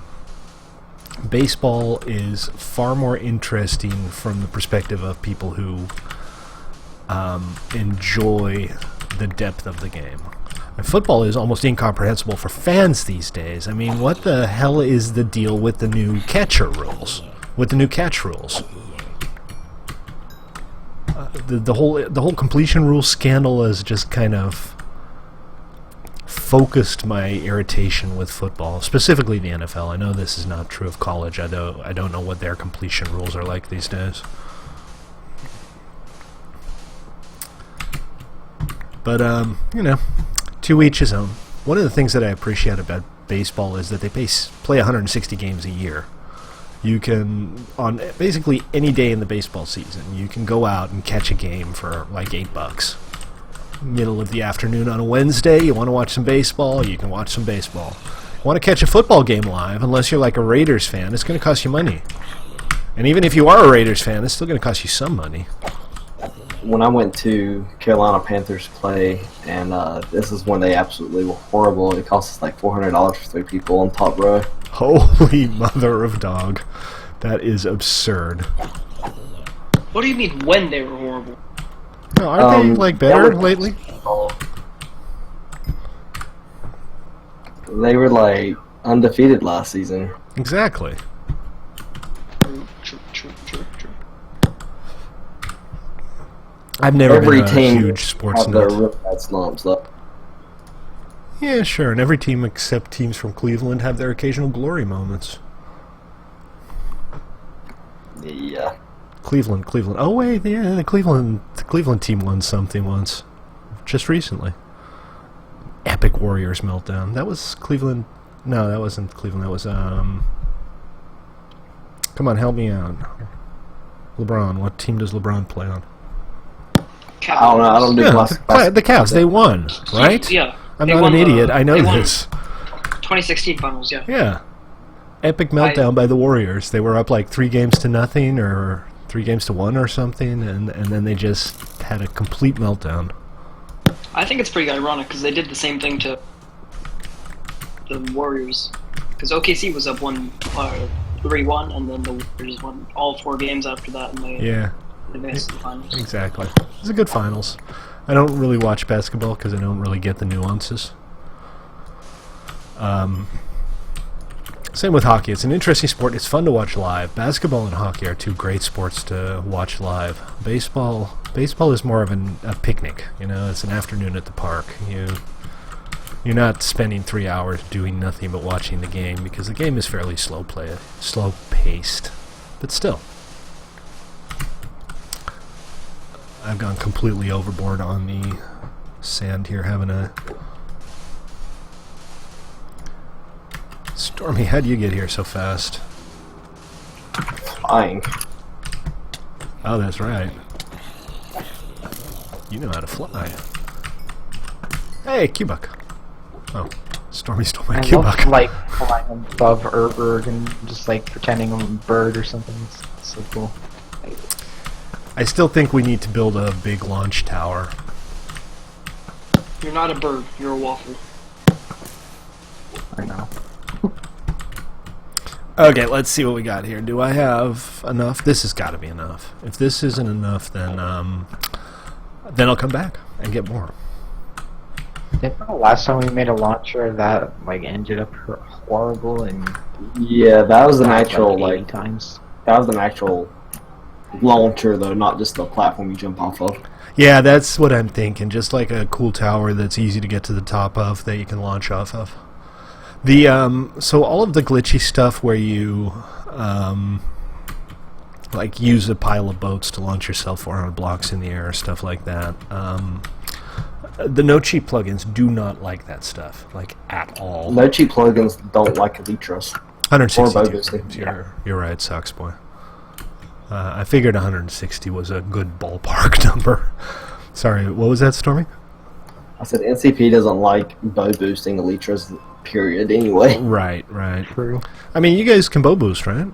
Speaker 1: Baseball is far more interesting from the perspective of people who enjoy the depth of the game. And football is almost incomprehensible for fans these days. I mean, what the hell is the deal with the new catcher rules? With the new catch rules? The whole completion rule scandal has just kind of focused my irritation with football, specifically the NFL. I know this is not true of college. I don't know what their completion rules are like these days. But, to each his own. One of the things that I appreciate about baseball is that they play 160 games a year. You can, on basically any day in the baseball season, you can go out and catch a game for like $8. Middle of the afternoon on a Wednesday, you want to watch some baseball, you can watch some baseball. You want to catch a football game live, unless you're like a Raiders fan, it's going to cost you money. And even if you are a Raiders fan, it's still going to cost you some money.
Speaker 5: When I went to Carolina Panthers play, and this is when they absolutely were horrible, it cost us like $400 for 3 people on top row.
Speaker 1: Holy mother of dog. That is absurd.
Speaker 4: What do you mean when they were horrible?
Speaker 1: No, aren't they like better lately?
Speaker 5: They were like undefeated last season.
Speaker 1: Exactly.
Speaker 4: True.
Speaker 1: I've never
Speaker 5: Every
Speaker 1: been a
Speaker 5: team
Speaker 1: huge sports
Speaker 5: have their
Speaker 1: nut.
Speaker 5: real bad slumps though.
Speaker 1: Yeah, sure, and every team except teams from Cleveland have their occasional glory moments.
Speaker 5: Yeah.
Speaker 1: Cleveland. Oh wait, yeah, the Cleveland team won something once, just recently. Epic Warriors meltdown. That was Cleveland. No, that wasn't Cleveland. That was Come on, help me out. LeBron. What team does LeBron play on?
Speaker 5: I don't know. I don't do
Speaker 1: The Cavs. They won, right?
Speaker 4: Yeah.
Speaker 1: I'm
Speaker 4: They
Speaker 1: not
Speaker 4: won
Speaker 1: an idiot. I know
Speaker 4: they won
Speaker 1: this.
Speaker 4: 2016 finals, yeah.
Speaker 1: Yeah. Epic meltdown by the Warriors. They were up like 3-0 or 3-1 or something, and then they just had a complete meltdown.
Speaker 4: I think it's pretty ironic because they did the same thing to the Warriors. Because OKC was up 3-1, and then the Warriors won all 4 games after that, and they advanced to the finals.
Speaker 1: Exactly. It was a good finals. I don't really watch basketball because I don't really get the nuances. Same with hockey. It's an interesting sport. It's fun to watch live. Basketball and hockey are 2 great sports to watch live. Baseball is more of a picnic. It's an afternoon at the park. You're not spending 3 hours doing nothing but watching the game because the game is fairly slow paced. But still. I've gone completely overboard on the sand here, haven't I? Stormy, how'd you get here so fast?
Speaker 5: flying.
Speaker 1: Oh, that's right. You know how to fly. Hey, Cubuck. Oh, Stormy stole my
Speaker 3: I
Speaker 1: Cubuck.
Speaker 3: love, like, flying above Urberg and just, like, pretending I'm a bird or something. It's so cool.
Speaker 1: I still think we need to build a big launch tower.
Speaker 4: You're not a bird. You're a waffle.
Speaker 3: I know.
Speaker 1: Okay, let's see what we got here. Do I have enough? This has got to be enough. If this isn't enough, then I'll come back and get more.
Speaker 3: Didn't the last time we made a launcher that like ended up horrible and
Speaker 5: Yeah, that was an
Speaker 3: died,
Speaker 5: actual
Speaker 3: 80
Speaker 5: like
Speaker 3: times.
Speaker 5: that was an actual launcher though, not just the platform you jump off of.
Speaker 1: Yeah, that's what I'm thinking. Just like a cool tower that's easy to get to the top of that you can launch off of. The so all of the glitchy stuff where you like use a pile of boats to launch yourself 400 blocks in the air, stuff like that. The no cheap plugins do not like that stuff, like at all.
Speaker 5: No cheap plugins don't like Elytras.
Speaker 1: 162.
Speaker 5: Yeah.
Speaker 1: You're right, sucks boy. I figured 160 was a good ballpark number. Sorry, what was that, Stormy?
Speaker 5: I said NCP doesn't like bow boosting Elytras, period, anyway.
Speaker 1: Right.
Speaker 3: True.
Speaker 1: I mean, you guys can bow boost, right?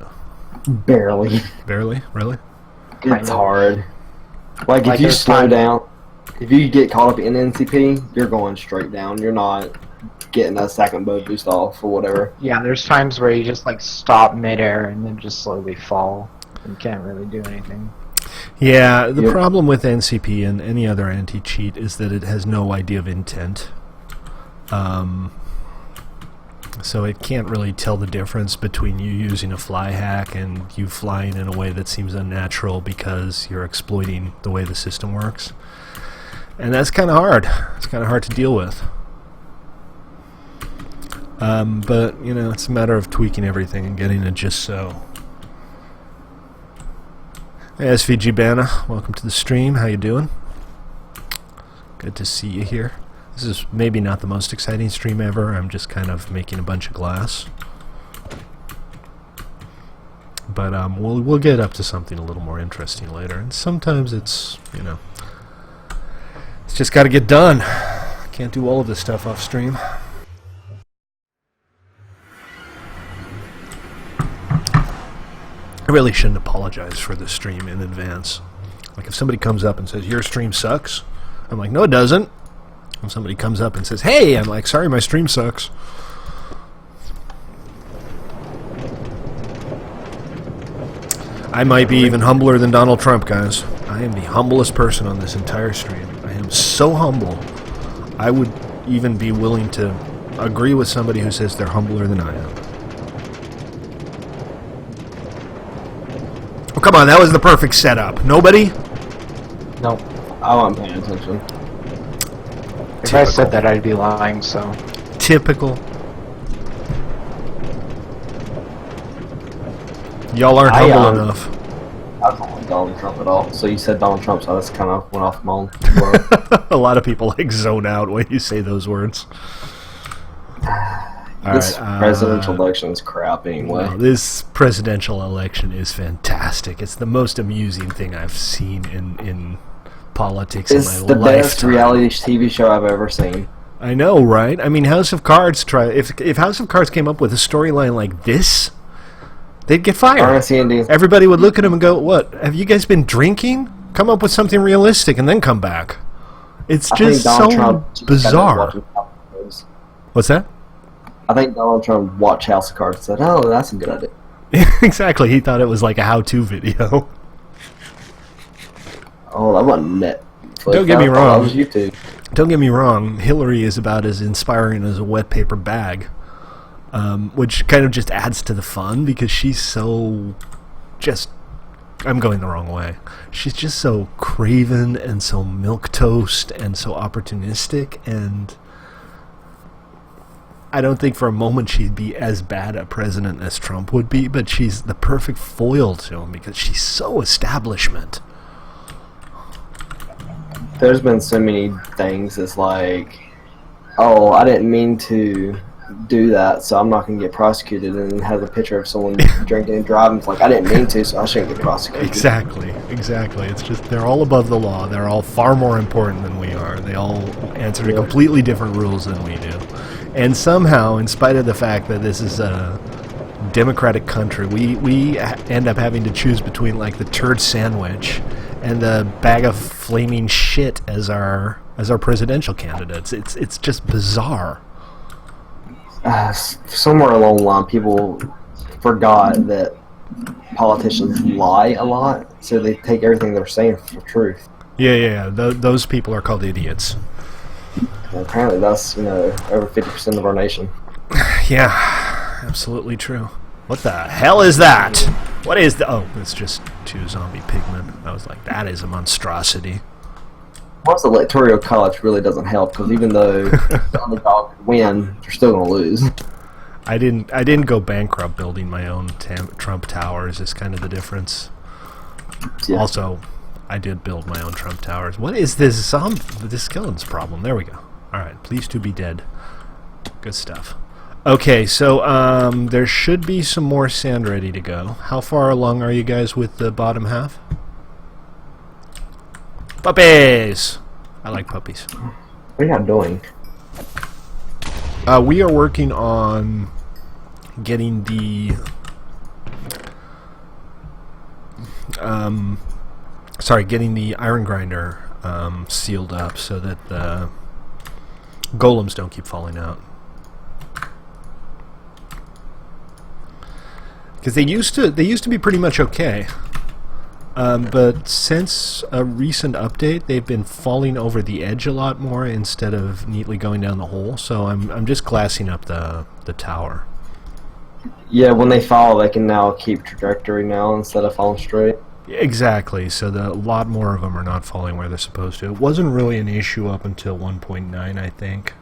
Speaker 5: Barely.
Speaker 1: Barely? Really?
Speaker 3: Kind
Speaker 5: It's
Speaker 3: of.
Speaker 5: hard. Like if you
Speaker 3: there's
Speaker 5: slow
Speaker 3: time-
Speaker 5: down, if you get caught up in NCP, you're going straight down. You're not getting a second bow boost off or whatever.
Speaker 3: Yeah, there's times where you just like stop midair and then just slowly fall. You can't really do anything.
Speaker 1: Yeah, the
Speaker 5: Yep.
Speaker 1: problem with NCP and any other anti-cheat is that it has no idea of intent. So it can't really tell the difference between you using a fly hack and you flying in a way that seems unnatural because you're exploiting the way the system works. And that's kind of hard. It's kind of hard to deal with. But, you know, it's a matter of tweaking everything and getting it just so. Hey, SVG Banna, welcome to the stream. How you doing? Good to see you here. This is maybe not the most exciting stream ever. I'm just kind of making a bunch of glass. But we'll get up to something a little more interesting later. And sometimes it's, you know, it's just got to get done. Can't do all of this stuff off stream. I really shouldn't apologize for the stream in advance. Like if somebody comes up and says, your stream sucks, I'm like, no it doesn't. When somebody comes up and says, hey, I'm like, sorry, my stream sucks. I might be even humbler than Donald Trump, guys. I am the humblest person on this entire stream. I am so humble, I would even be willing to agree with somebody who says they're humbler than I am. Oh, come on, that was the perfect setup. Nobody?
Speaker 3: No.
Speaker 5: I wasn't paying attention.
Speaker 3: If I said that, I'd be lying, so.
Speaker 1: Typical. Y'all aren't
Speaker 5: I,
Speaker 1: humble enough.
Speaker 5: I don't like Donald Trump at all. So you said Donald Trump, so that's kind of went off my own.
Speaker 1: A lot of people like zone out when you say those words.
Speaker 5: This
Speaker 1: Alright,
Speaker 5: presidential election is crap anyway.
Speaker 1: no, this presidential election is fantastic. It's the most amusing thing I've seen in politics
Speaker 5: It's
Speaker 1: in my
Speaker 5: the
Speaker 1: lifetime.
Speaker 5: best reality TV show I've ever seen.
Speaker 1: I know, right? I mean, House of Cards if House of Cards came up with a storyline like this, they'd get fired.
Speaker 5: RNC
Speaker 1: Everybody would look at him and go, "What? Have you guys been drinking? Come up with something realistic and then come back." It's just so bizarre. What's that?
Speaker 5: I think Donald Trump watched House of Cards and said, "Oh, that's a good idea."
Speaker 1: Exactly. He thought it was like a how-to video.
Speaker 5: Oh, that wasn't Netflix.
Speaker 1: Don't get me
Speaker 5: I thought
Speaker 1: wrong.
Speaker 5: That was YouTube.
Speaker 1: Don't get me wrong. Hillary is about as inspiring as a wet paper bag, which kind of just adds to the fun because she's so just. I'm going the wrong way. She's just so craven and so milquetoast and so opportunistic, and I don't think for a moment she'd be as bad a president as Trump would be, but she's the perfect foil to him because she's so establishment.
Speaker 5: There's been so many things that's like, oh, I didn't mean to do that, so I'm not going to get prosecuted and have a picture of someone drinking and driving. It's like, I didn't mean to, so I shouldn't get prosecuted.
Speaker 1: Exactly. It's just they're all above the law. They're all far more important than we are. They all answer to completely different rules than we do. And somehow, in spite of the fact that this is a democratic country, we end up having to choose between like the turd sandwich and the bag of flaming shit as our presidential candidates. It's just bizarre.
Speaker 5: Somewhere along the line, people forgot that politicians lie a lot, so they take everything they're saying for truth.
Speaker 1: Yeah. Those people are called idiots.
Speaker 5: And apparently, that's over 50% of our nation.
Speaker 1: Yeah, absolutely true. What the hell is that? What is the? Oh, it's just 2 zombie pigmen. I was like, that is a monstrosity.
Speaker 5: Plus, the electoral college really doesn't help, because even though the underdog could win, they're still going to lose.
Speaker 1: I didn't go bankrupt building my own Trump towers. Is kind of the difference.
Speaker 5: Yeah.
Speaker 1: Also, I did build my own Trump towers. What is this skeleton's problem? There we go. All right, pleased to be dead. Good stuff. Okay, so there should be some more sand ready to go. How far along are you guys with the bottom half? Puppies! I like puppies.
Speaker 5: What are you doing?
Speaker 1: We are working on getting the getting the iron grinder sealed up so that the golems don't keep falling out. Because they used to be pretty much okay. But since a recent update, they've been falling over the edge a lot more instead of neatly going down the hole. So I'm just glassing up the tower.
Speaker 5: Yeah, when they fall, they can now keep trajectory now instead of falling straight.
Speaker 1: Exactly. So a lot more of them are not falling where they're supposed to. It wasn't really an issue up until 1.9, I think.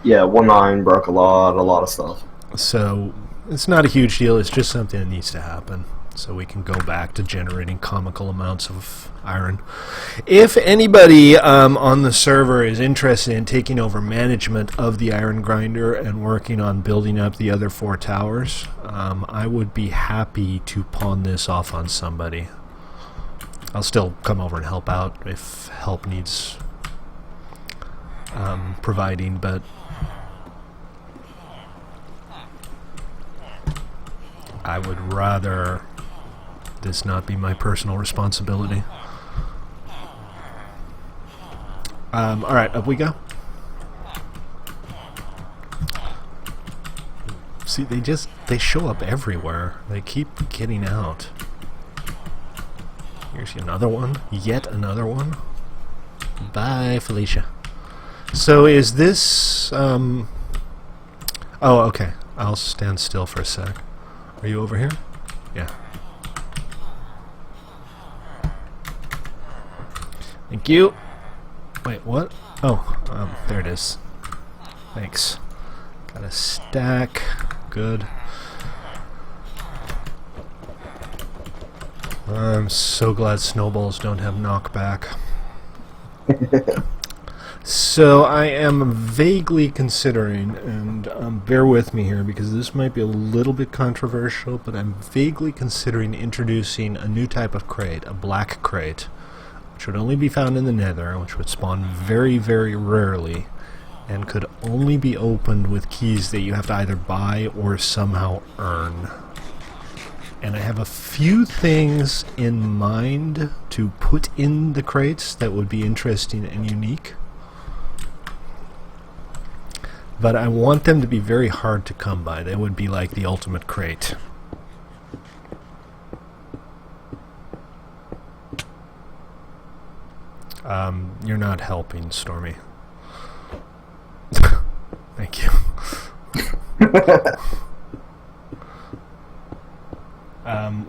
Speaker 5: Yeah, 1.9 broke a lot of stuff.
Speaker 1: So it's not a huge deal. It's just something that needs to happen. So we can go back to generating comical amounts of iron. If anybody on the server is interested in taking over management of the iron grinder and working on building up the other 4 towers, I would be happy to pawn this off on somebody. I'll still come over and help out if help needs providing, but I would rather this not be my personal responsibility. Alright, up we go. See, they show up everywhere. They keep getting out. Here's another one. Yet another one. Bye, Felicia. So is this... Oh, okay. I'll stand still for a sec. Are you over here? Yeah. Thank you. Wait, what? Oh, there it is. Thanks. Got a stack. Good. I'm so glad snowballs don't have knockback. So I am vaguely considering, and bear with me here because this might be a little bit controversial, but I'm vaguely considering introducing a new type of crate, a black crate, which would only be found in the Nether, which would spawn very, very rarely, and could only be opened with keys that you have to either buy or somehow earn. And I have a few things in mind to put in the crates that would be interesting and unique. But I want them to be very hard to come by. They would be like the ultimate crate. You're not helping, Stormy. Thank you.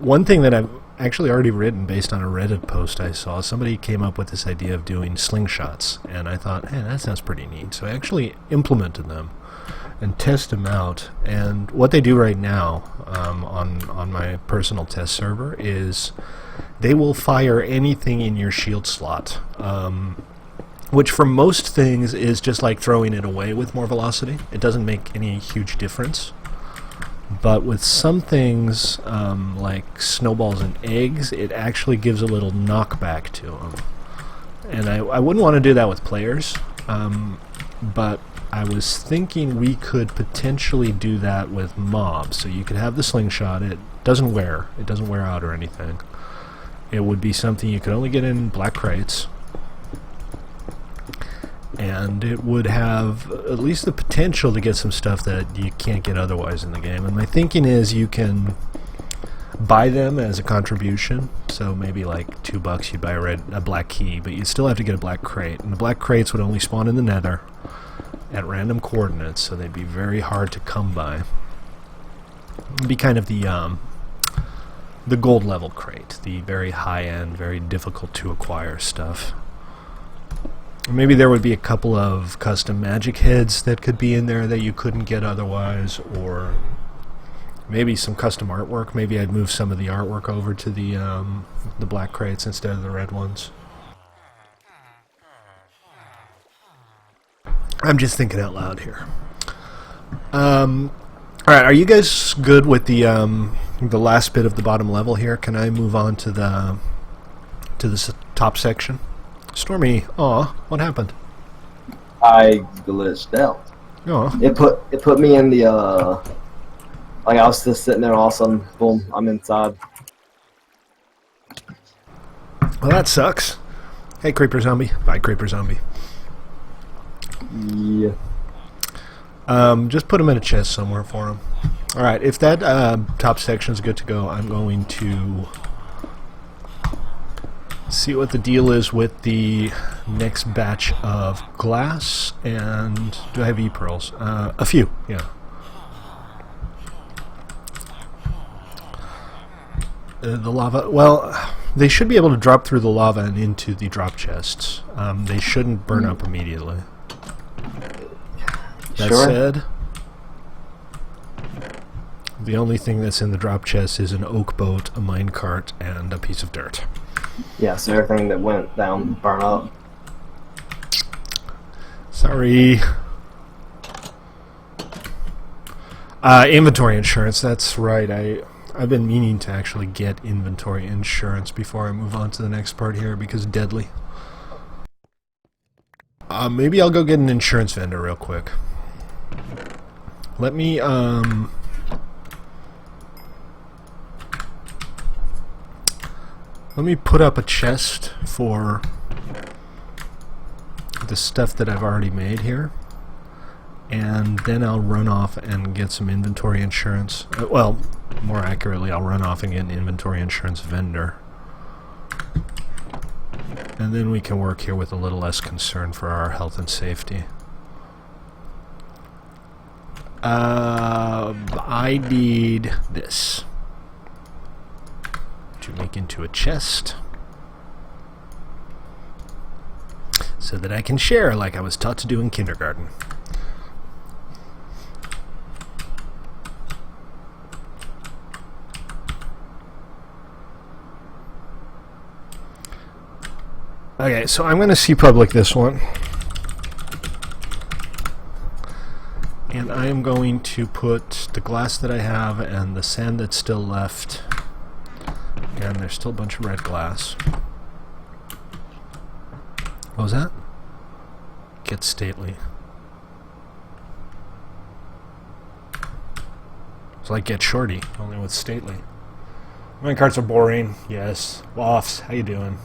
Speaker 1: One thing that I've actually already written based on a Reddit post I saw, somebody came up with this idea of doing slingshots, and I thought, hey, that sounds pretty neat. So I actually implemented them and test them out. And what they do right now on my personal test server is they will fire anything in your shield slot. which for most things is just like throwing it away with more velocity. It doesn't make any huge difference. But with some things, like snowballs and eggs, it actually gives a little knockback to them. And I wouldn't want to do that with players, but I was thinking we could potentially do that with mobs. So you could have the slingshot. It doesn't wear out or anything. It would be something you could only get in black crates. And it would have at least the potential to get some stuff that you can't get otherwise in the game. And my thinking is you can buy them as a contribution. So maybe like $2 you'd buy a black key, but you still have to get a black crate. And the black crates would only spawn in the nether at random coordinates, so they'd be very hard to come by. It'd be kind of the gold level crate, the very high-end, very difficult to acquire stuff. Maybe there would be a couple of custom magic heads that could be in there that you couldn't get otherwise, or maybe some custom artwork. Maybe I'd move some of the artwork over to the black crates instead of the red ones. I'm just thinking out loud here. Alright, are you guys good with the last bit of the bottom level here? Can I move on to the top section? Stormy, aw, what happened?
Speaker 5: I glitched out.
Speaker 1: Aw.
Speaker 5: It put me in the like I was just sitting there, all of a sudden, boom, I'm inside.
Speaker 1: Well, that sucks. Hey, Creeper Zombie. Bye, Creeper Zombie.
Speaker 5: Yeah.
Speaker 1: Just put him in a chest somewhere for him. Alright, if that top section's good to go, I'm going to see what the deal is with the next batch of glass. And do I have E-pearls? A few, yeah. The lava, well, they should be able to drop through the lava and into the drop chests. They shouldn't burn up immediately. That
Speaker 5: Sure.
Speaker 1: said, the only thing that's in the drop chest is an oak boat, a minecart, and a piece of dirt.
Speaker 5: Yeah, so everything that went down burned up.
Speaker 1: Sorry. Inventory insurance, that's right. I've been meaning to actually get inventory insurance before I move on to the next part here, because deadly. Maybe I'll go get an insurance vendor real quick. Let me put up a chest for the stuff that I've already made here, and then I'll run off and get some inventory insurance. Well, more accurately, I'll run off and get an inventory insurance vendor. And then we can work here with a little less concern for our health and safety. I need this to make into a chest so that I can share like I was taught to do in kindergarten. Okay, so I'm going to see public this one. And I am going to put the glass that I have and the sand that's still left. And there's still a bunch of red glass. What was that? Get stately. It's like get shorty, only with stately. Minecarts are boring, yes. Woffs, how you doing?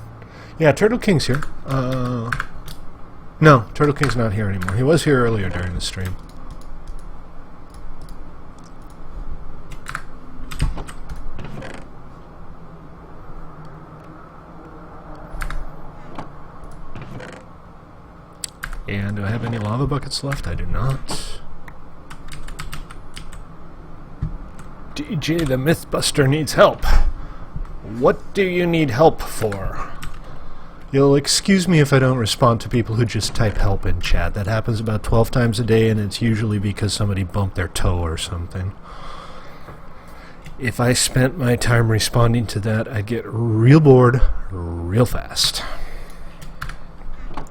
Speaker 1: Yeah, Turtle King's here. No, Turtle King's not here anymore. He was here earlier during the stream. And do I have any lava buckets left? I do not. DJ the Mythbuster needs help. What do you need help for? You'll excuse me if I don't respond to people who just type help in chat. That happens about 12 times a day, and it's usually because somebody bumped their toe or something. If I spent my time responding to that, I'd get real bored real fast.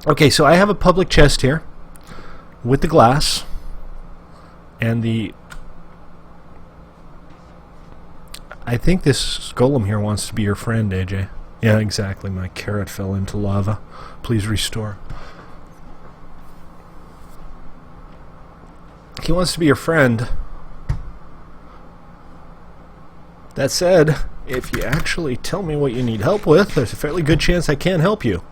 Speaker 1: Okay, so I have a public chest here with the glass and the... I think this golem here wants to be your friend, AJ. Yeah, exactly. My carrot fell into lava. Please restore. He wants to be your friend. That said, if you actually tell me what you need help with, there's a fairly good chance I can help you.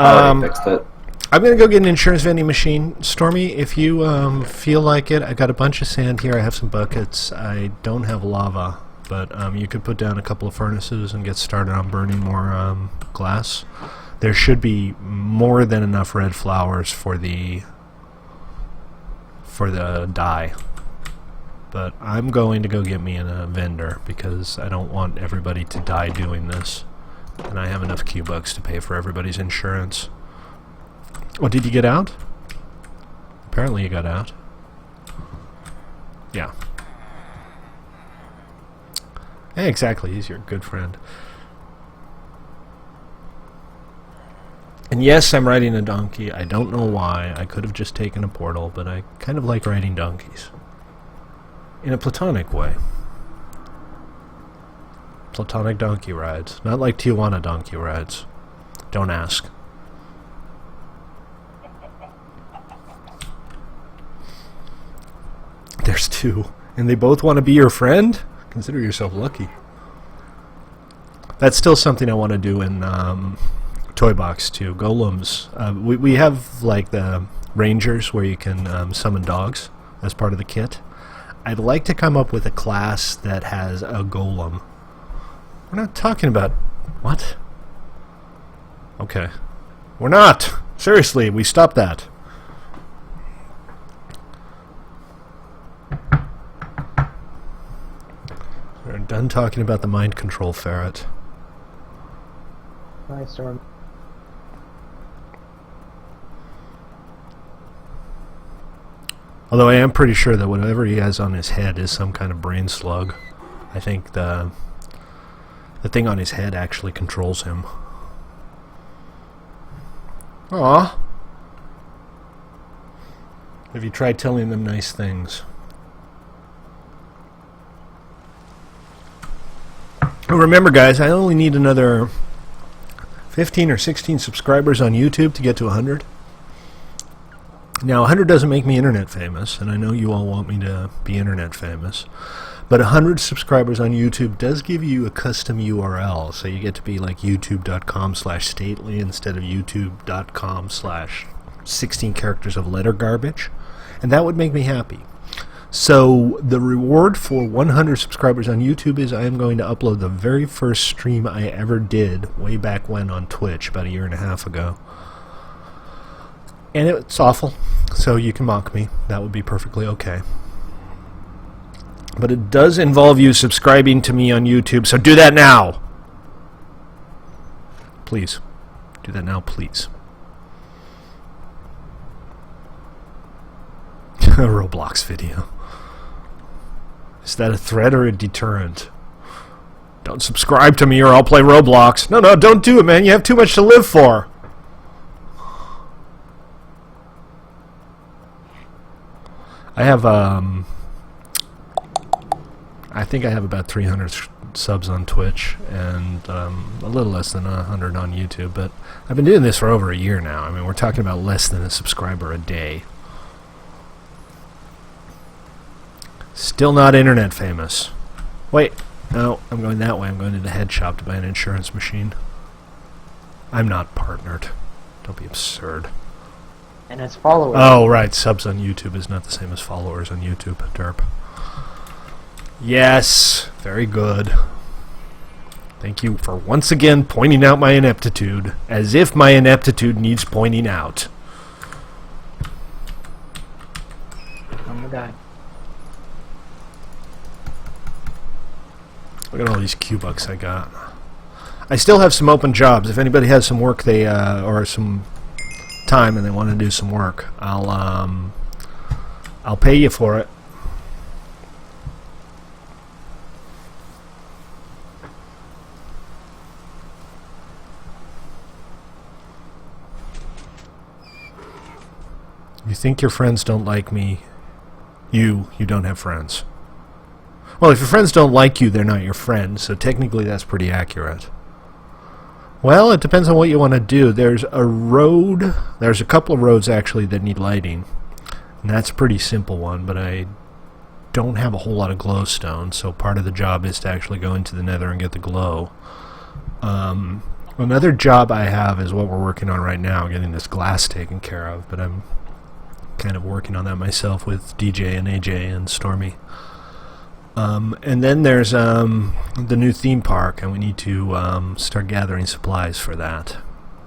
Speaker 5: I already fixed it.
Speaker 1: I'm going to go get an insurance vending machine. Stormy, if you feel like it, I got a bunch of sand here. I have some buckets. I don't have lava, but you could put down a couple of furnaces and get started on burning more glass. There should be more than enough red flowers for the dye. But I'm going to go get me a vendor because I don't want everybody to die doing this. And I have enough Q-Bucks to pay for everybody's insurance. Oh, did you get out? Apparently you got out. Yeah. Yeah, exactly. He's your good friend. And yes, I'm riding a donkey. I don't know why. I could have just taken a portal, but I kind of like riding donkeys. In a platonic way. Platonic donkey rides. Not like Tijuana donkey rides. Don't ask. There's two. And they both want to be your friend? Consider yourself lucky. That's still something I want to do in Toy Box too. Golems. We have like the rangers where you can summon dogs as part of the kit. I'd like to come up with a class that has a golem. We're not talking about... What? Okay. We're not! Seriously, we stopped that. We're done talking about the mind control ferret.
Speaker 3: Nice storm.
Speaker 1: Although I am pretty sure that whatever he has on his head is some kind of brain slug. I think the thing on his head actually controls him. Aww. Have you tried telling them nice things? Oh, remember guys, I only need another 15 or 16 subscribers on YouTube to get to 100. Now, 100 doesn't make me internet famous, and I know you all want me to be internet famous, but 100 subscribers on YouTube does give you a custom URL, so you get to be like youtube.com/stately instead of youtube.com/16 characters of letter garbage, and that would make me happy. So the reward for 100 subscribers on YouTube is I am going to upload the very first stream I ever did way back when on Twitch, about a year and a half ago. And it's awful, so you can mock me. That would be perfectly okay. But it does involve you subscribing to me on YouTube, so do that now! Please. Do that now, please. A Roblox video. Is that a threat or a deterrent? Don't subscribe to me or I'll play Roblox. No, don't do it, man. You have too much to live for. I have, I think I have about 300 subs on Twitch and a little less than 100 on YouTube, but I've been doing this for over a year now. I mean, we're talking about less than a subscriber a day. Still not internet famous. Wait, no, I'm going that way. I'm going to the head shop to buy an insurance machine. I'm not partnered. Don't be absurd.
Speaker 3: And it's followers.
Speaker 1: Oh, right. Subs on YouTube is not the same as followers on YouTube. Derp. Yes. Very good. Thank you for once again pointing out my ineptitude, as if my ineptitude needs pointing out.
Speaker 3: I'm the guy.
Speaker 1: Look at all these Q-Bucks I got. I still have some open jobs. If anybody has some work they or some time and they want to do some work, I'll pay you for it. You think your friends don't like me. You don't have friends. Well, if your friends don't like you, they're not your friends, so technically that's pretty accurate. Well, it depends on what you want to do. There's a road, there's a couple of roads actually that need lighting, and that's a pretty simple one, but I don't have a whole lot of glowstone, so part of the job is to actually go into the nether and get the glow. Another job I have is what we're working on right now, getting this glass taken care of, but I'm kind of working on that myself with DJ and AJ and Stormy. And then there's the new theme park, and we need to start gathering supplies for that.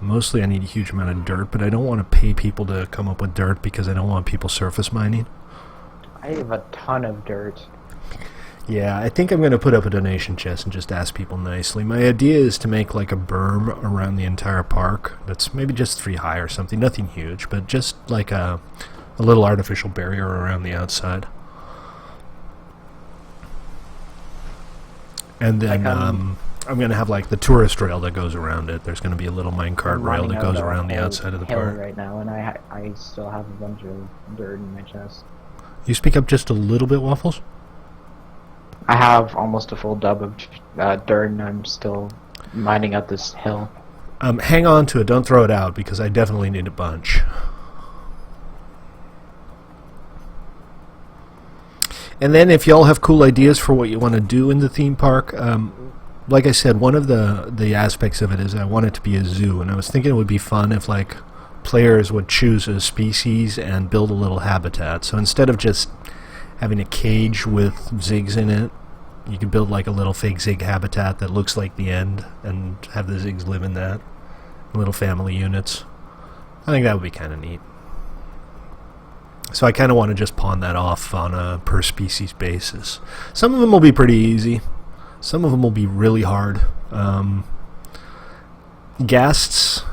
Speaker 1: Mostly I need a huge amount of dirt, but I don't want to pay people to come up with dirt because I don't want people surface mining.
Speaker 3: I have a ton of dirt.
Speaker 1: Yeah, I think I'm going to put up a donation chest and just ask people nicely. My idea is to make like a berm around the entire park that's maybe just 3 high or something, nothing huge, but just like a little artificial barrier around the outside. And then
Speaker 3: Like,
Speaker 1: I'm going to have like the tourist rail that goes around it. There's going to be a little minecart
Speaker 3: I'm
Speaker 1: rail
Speaker 3: mining
Speaker 1: that goes
Speaker 3: out
Speaker 1: around the
Speaker 3: whole
Speaker 1: outside of the
Speaker 3: hill
Speaker 1: park.
Speaker 3: right now, and I still have a bunch of dirt in my chest.
Speaker 1: You speak up just a little bit, Waffles?
Speaker 3: I have almost a full dub of dirt, and I'm still mining up this hill.
Speaker 1: Hang on to it. Don't throw it out because I definitely need a bunch. And then if y'all have cool ideas for what you want to do in the theme park, like I said, one of the aspects of it is I want it to be a zoo, and I was thinking it would be fun if like players would choose a species and build a little habitat. So instead of just having a cage with zigs in it, you could build like a little fake zig habitat that looks like the end and have the zigs live in that. Little family units. I think that would be kind of neat. So I kind of want to just pawn that off on a per species basis. Some of them will be pretty easy. Some of them will be really hard. Ghasts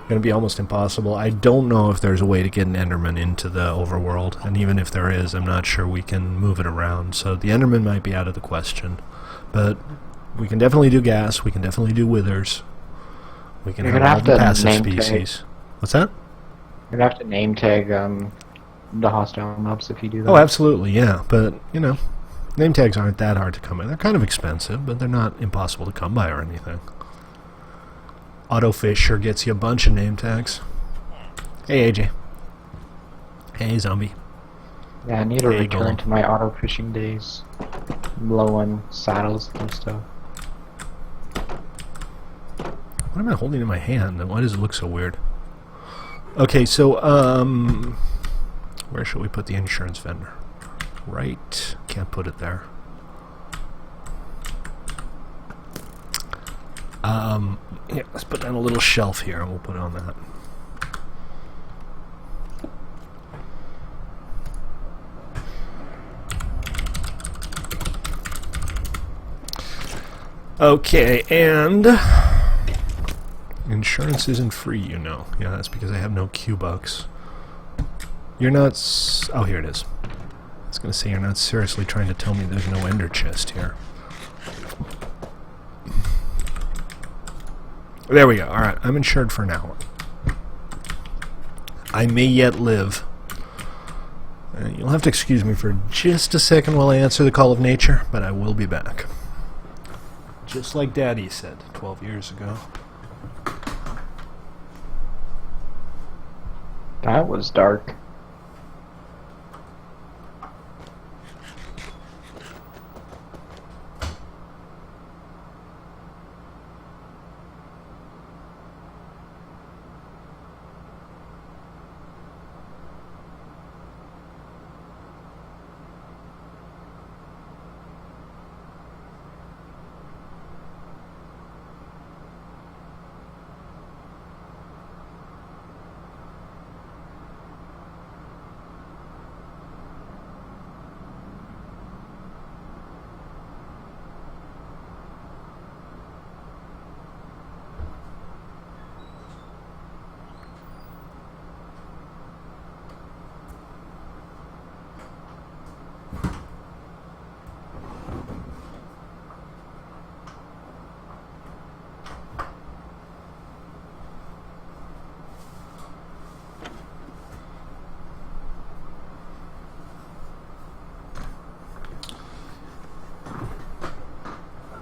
Speaker 1: going to be almost impossible. I don't know if there's a way to get an Enderman into the overworld, and even if there is, I'm not sure we can move it around. So the Enderman might be out of the question. But we can definitely do gas. We can definitely do withers. We can
Speaker 3: You're
Speaker 1: have
Speaker 3: gonna
Speaker 1: all
Speaker 3: have
Speaker 1: the
Speaker 3: to
Speaker 1: passive
Speaker 3: name
Speaker 1: species. What's that?
Speaker 3: You're gonna have to name tag the hostile mobs if you do that.
Speaker 1: Oh, absolutely, yeah. But, you know, name tags aren't that hard to come by. They're kind of expensive, but they're not impossible to come by or anything. Autofish sure gets you a bunch of name tags. Hey, AJ. Hey, zombie.
Speaker 3: Yeah, I need to
Speaker 1: Hey,
Speaker 3: return
Speaker 1: Golem.
Speaker 3: to my auto fishing days. Low on saddles and stuff.
Speaker 1: What am I holding in my hand, and why does it look so weird? Okay, so, where should we put the insurance vendor? Right. Can't put it there. Yeah, let's put down a little shelf here, and we'll put it on that. Okay, and insurance isn't free, you know. Yeah, that's because I have no Q-Bucks. You're not... oh, here it is. I was going to say you're not seriously trying to tell me there's no ender chest here. There we go. Alright, I'm insured for now. I may yet live. You'll have to excuse me for just a second while I answer the call of nature, but I will be back. Just like Daddy said 12 years ago.
Speaker 3: That was dark.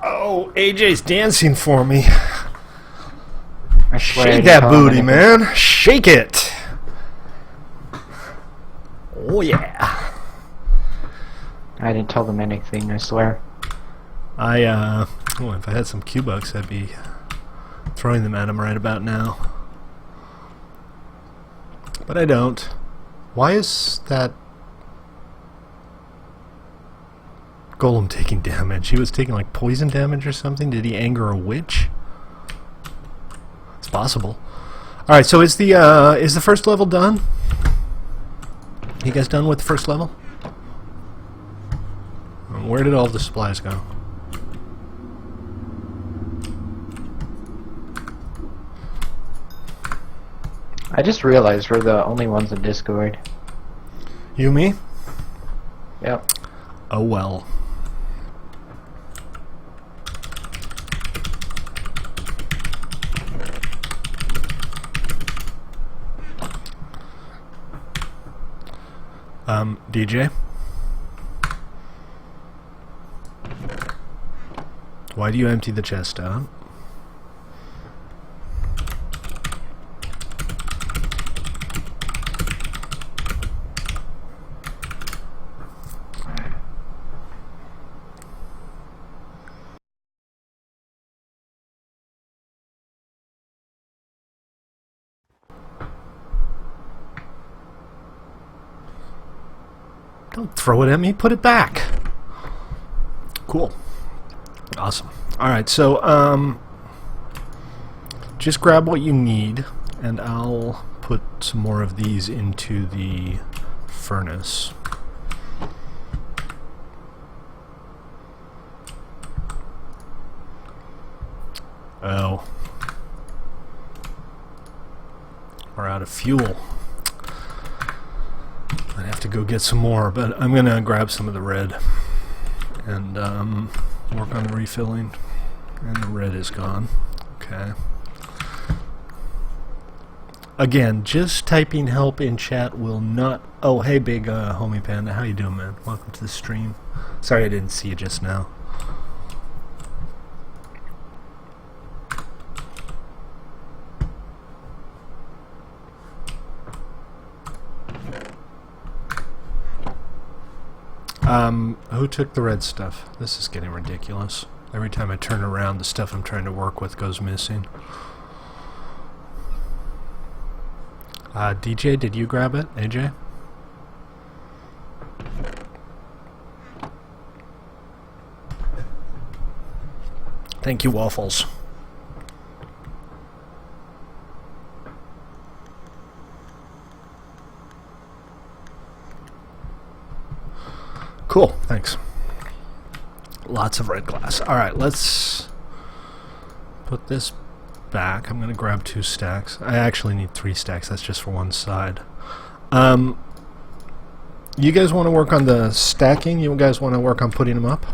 Speaker 1: Oh, AJ's dancing for me.
Speaker 3: I swear I
Speaker 1: Shake
Speaker 3: didn't
Speaker 1: that
Speaker 3: tell him
Speaker 1: booty,
Speaker 3: anything.
Speaker 1: man. Shake it. Oh, yeah.
Speaker 3: I didn't tell them anything, I swear.
Speaker 1: Oh, if I had some Q-Bucks, I'd be throwing them at him right about now. But I don't. Why is that golem taking damage? He was taking like poison damage or something? Did he anger a witch? It's possible. Alright, so is the first level done? You guys done with the first level? Where did all the supplies go?
Speaker 3: I just realized we're the only ones in Discord.
Speaker 1: You, me?
Speaker 3: Yep.
Speaker 1: Oh well. DJ? Why do you empty the chest out? Don't throw it at me, put it back. Cool. Awesome. Alright, so, just grab what you need, and I'll put some more of these into the furnace. Oh. We're out of fuel. I'd have to go get some more, but I'm gonna grab some of the red and work on refilling. And the red is gone. Okay. Again, just typing help in chat will not... Oh, hey, big homie panda. How you doing, man? Welcome to the stream. Sorry I didn't see you just now. Who took the red stuff? This is getting ridiculous. Every time I turn around, the stuff I'm trying to work with goes missing. DJ, did you grab it? AJ? Thank you, Waffles. Cool, thanks. Lots of red glass. Alright, let's put this back. I'm going to grab 2 stacks. I actually need 3 stacks. That's just for one side. You guys want to work on the stacking? You guys want to work on putting them up?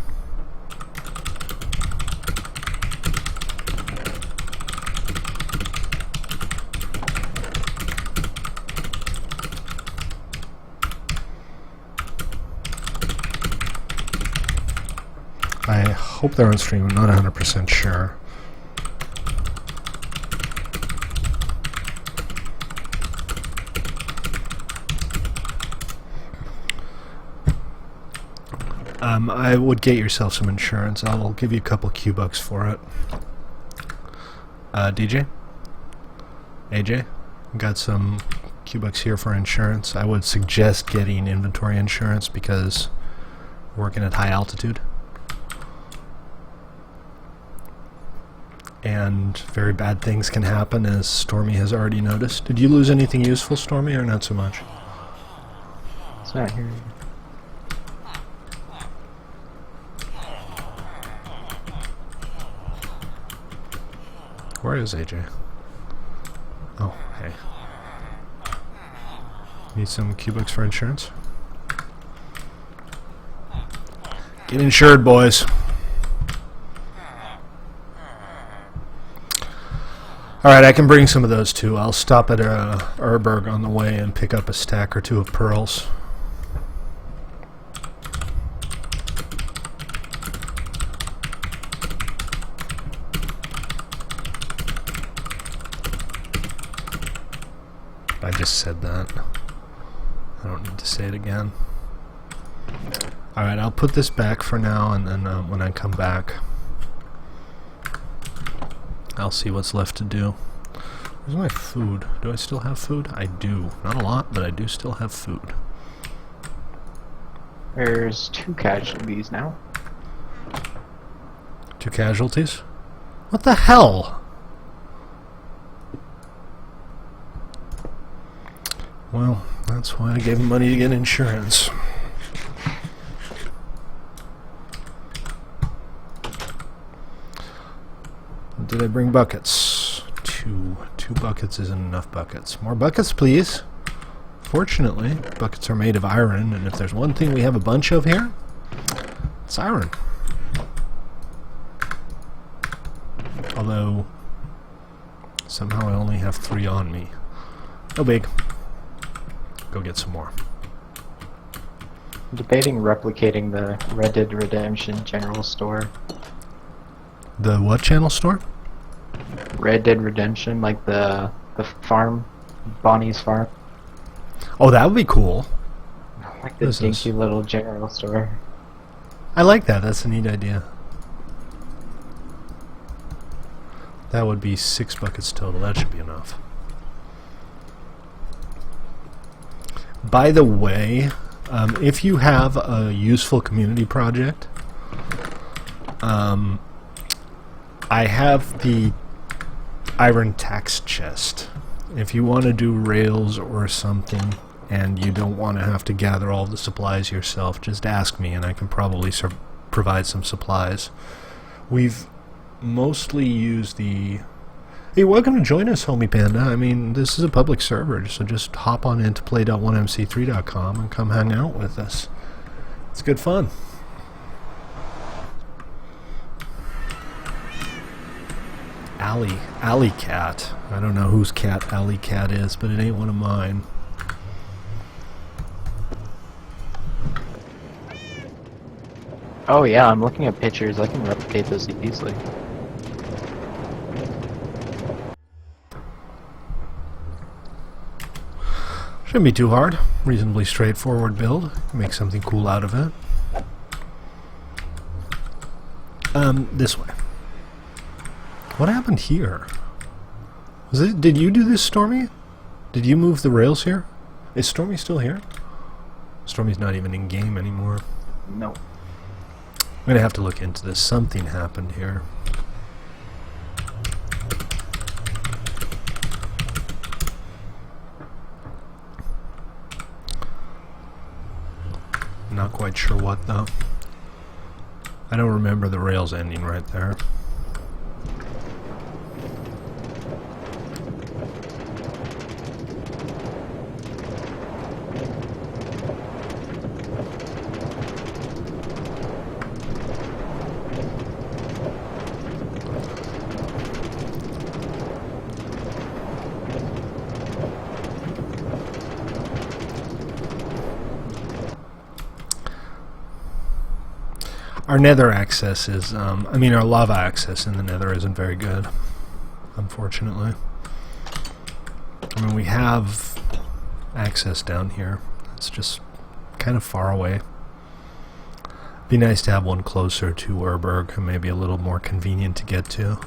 Speaker 1: I hope they're on stream. I'm not 100% sure. I would get yourself some insurance. I'll give you a couple Q-Bucks for it. DJ? AJ? Got some Q-Bucks here for insurance. I would suggest getting inventory insurance because we're working at high altitude. And very bad things can happen, as Stormy has already noticed. Did you lose anything useful, Stormy, or not so much?
Speaker 3: It's not here.
Speaker 1: Where is AJ? Oh, hey. Need some Q-Bucks for insurance? Get insured, boys. Alright, I can bring some of those too. I'll stop at Erberg on the way and pick up a stack or 2 of pearls. I just said that. I don't need to say it again. Alright, I'll put this back for now, and then when I come back, I'll see what's left to do. Where's my food? Do I still have food? I do. Not a lot, but I do still have food.
Speaker 3: There's 2 casualties now.
Speaker 1: 2 casualties? What the hell? Well, that's why I gave him money to get insurance. Did I bring buckets? 2 buckets isn't enough buckets. More buckets, please. Fortunately, buckets are made of iron, and if there's one thing we have a bunch of here, it's iron. Although, somehow I only have 3 on me. No big. Go get some more.
Speaker 3: I'm debating replicating the Red Dead Redemption General Store.
Speaker 1: The what channel store?
Speaker 3: Red Dead Redemption, like the farm, Bonnie's farm.
Speaker 1: Oh, that would be cool.
Speaker 3: Like the
Speaker 1: This is-
Speaker 3: dinky little general store.
Speaker 1: I like that. That's a neat idea. That would be 6 buckets total. That should be enough. By the way, if you have a useful community project, I have the iron tax chest. If you want to do rails or something and you don't want to have to gather all the supplies yourself, just ask me and I can probably provide some supplies. We've mostly used the... Hey, welcome to join us, Homie Panda. I mean, this is a public server, so just hop on into play.1mc3.com and come hang out with us. It's good fun. Alley Cat. I don't know whose cat Alley Cat is, but it ain't one of mine.
Speaker 3: Oh yeah, I'm looking at pictures. I can replicate this easily.
Speaker 1: Shouldn't be too hard. Reasonably straightforward build. Make something cool out of it. This way. What happened here? Was it? Did you do this, Stormy? Did you move the rails here? Is Stormy still here? Stormy's not even in game anymore.
Speaker 3: No.
Speaker 1: I'm gonna have to look into this. Something happened here. Not quite sure what though. I don't remember the rails ending right there. Our nether access is, I mean our lava access in the nether isn't very good, unfortunately. I mean we have access down here, it's just kind of far away. Be nice to have one closer to Urberg and maybe a little more convenient to get to.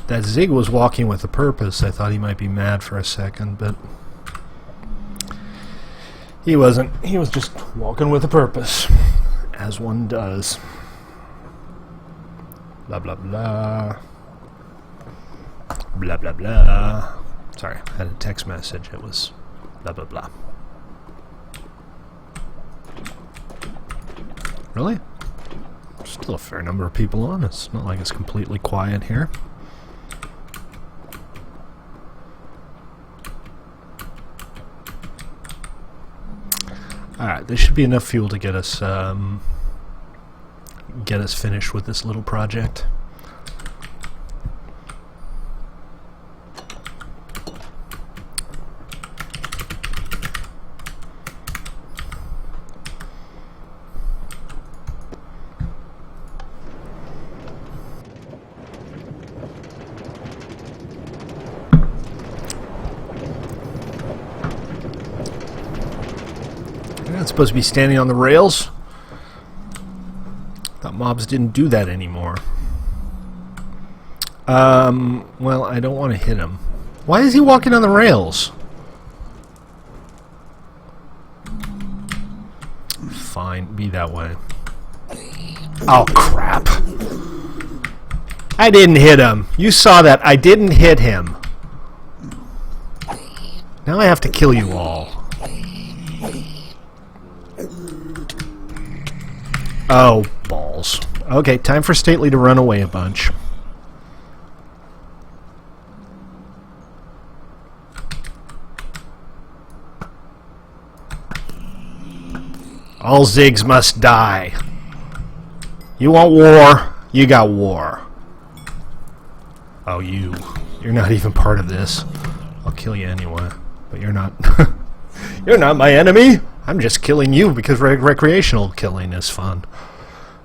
Speaker 1: That Zig was walking with a purpose. I thought he might be mad for a second, but he wasn't. He was just walking with a purpose, as one does. Blah, blah, blah. Blah, blah, blah. Sorry, I had a text message. It was blah, blah, blah. Really? Still a fair number of people on. It's not like it's completely quiet here. Alright, there should be enough fuel to get us finished with this little project. not supposed to be standing on the rails. Thought mobs didn't do that anymore. Well, I don't want to hit him. Why is he walking on the rails? Fine, be that way. Oh, crap. I didn't hit him. You saw that. I didn't hit him. Now I have to kill you all. Oh, balls. Okay, time for Stately to run away a bunch. All Zigs must die. You want war? You got war. Oh, you're not even part of this. I'll kill you anyway. But you're not. You're not my enemy. I'm just killing you because recreational killing is fun.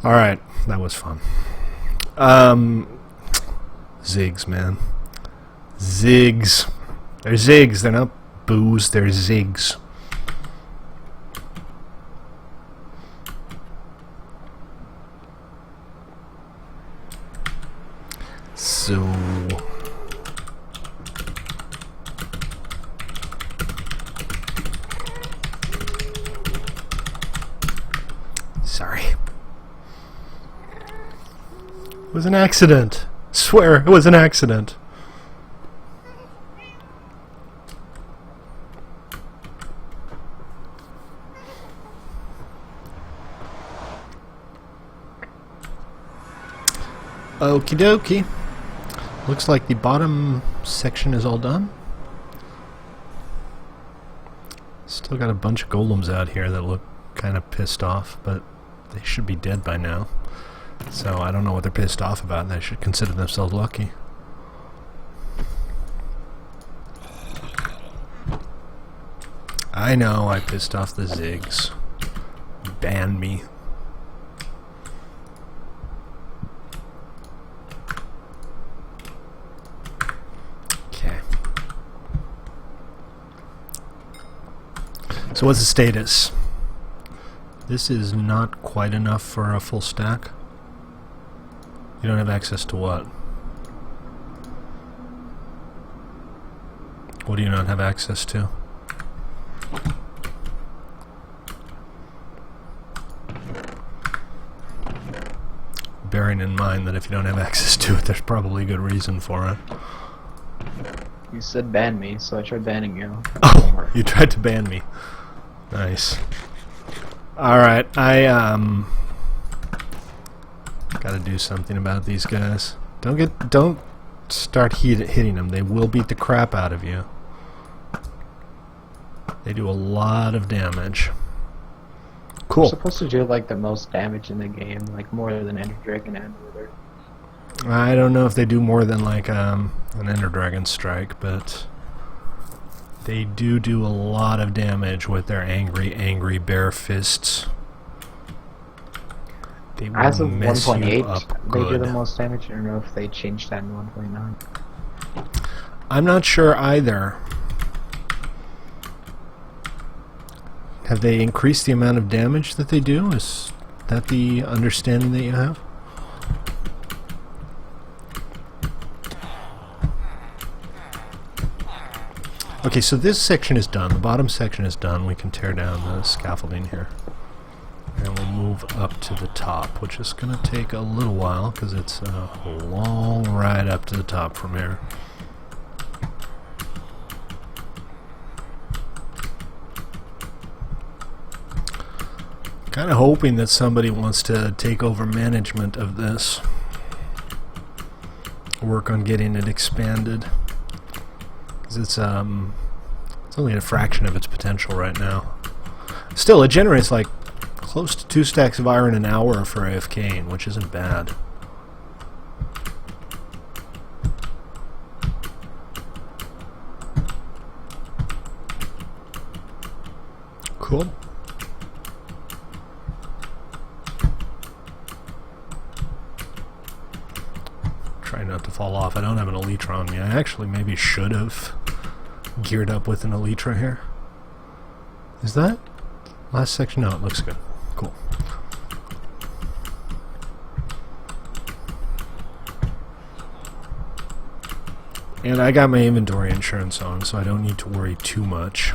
Speaker 1: Alright, that was fun. Zigs, man. Zigs. They're Zigs. They're not boos. They're Zigs. So... Sorry. It was an accident. Swear, it was an accident. Okie dokie. Looks like the bottom section is all done. Still got a bunch of golems out here that look kind of pissed off, but they should be dead by now. So I don't know what they're pissed off about. They should consider themselves lucky. I know I pissed off the Zigs. Ban me. Okay. So what's the status? This is not quite enough for a full stack. You don't have access to what? What do you not have access to? Bearing in mind that if you don't have access to it, there's probably a good reason for it.
Speaker 3: You said ban me, so I tried banning you.
Speaker 1: Oh, you tried to ban me. Nice. Alright, I gotta do something about these guys. Don't start hitting them. They will beat the crap out of you. They do a lot of damage. Cool.
Speaker 3: You're supposed to do like the most damage in the game, like more than Ender Dragon and Wither.
Speaker 1: I don't know if they do more than like an Ender Dragon strike, but they do a lot of damage with their angry bare fists. They will
Speaker 3: As of
Speaker 1: mess you
Speaker 3: 1.8,
Speaker 1: up
Speaker 3: they do
Speaker 1: good.
Speaker 3: the most damage. I don't know if they changed that in 1.9.
Speaker 1: I'm not sure either. Have they increased the amount of damage that they do? Is that the understanding that you have? Okay, so this section is done. The bottom section is done. We can tear down the scaffolding here. And we'll move up to the top, which is going to take a little while because it's a long ride up to the top from here. Kind of hoping that somebody wants to take over management of this. Work on getting it expanded. Because it's only a fraction of its potential right now. Still, it generates like close to 2 stacks of iron an hour for AFKing, which isn't bad. Cool. Try not to fall off. I don't have an Elytra on me. I actually maybe should have geared up with an Elytra here. Is that Last section, no, it looks good. Cool. And I got my inventory insurance on, so I don't need to worry too much.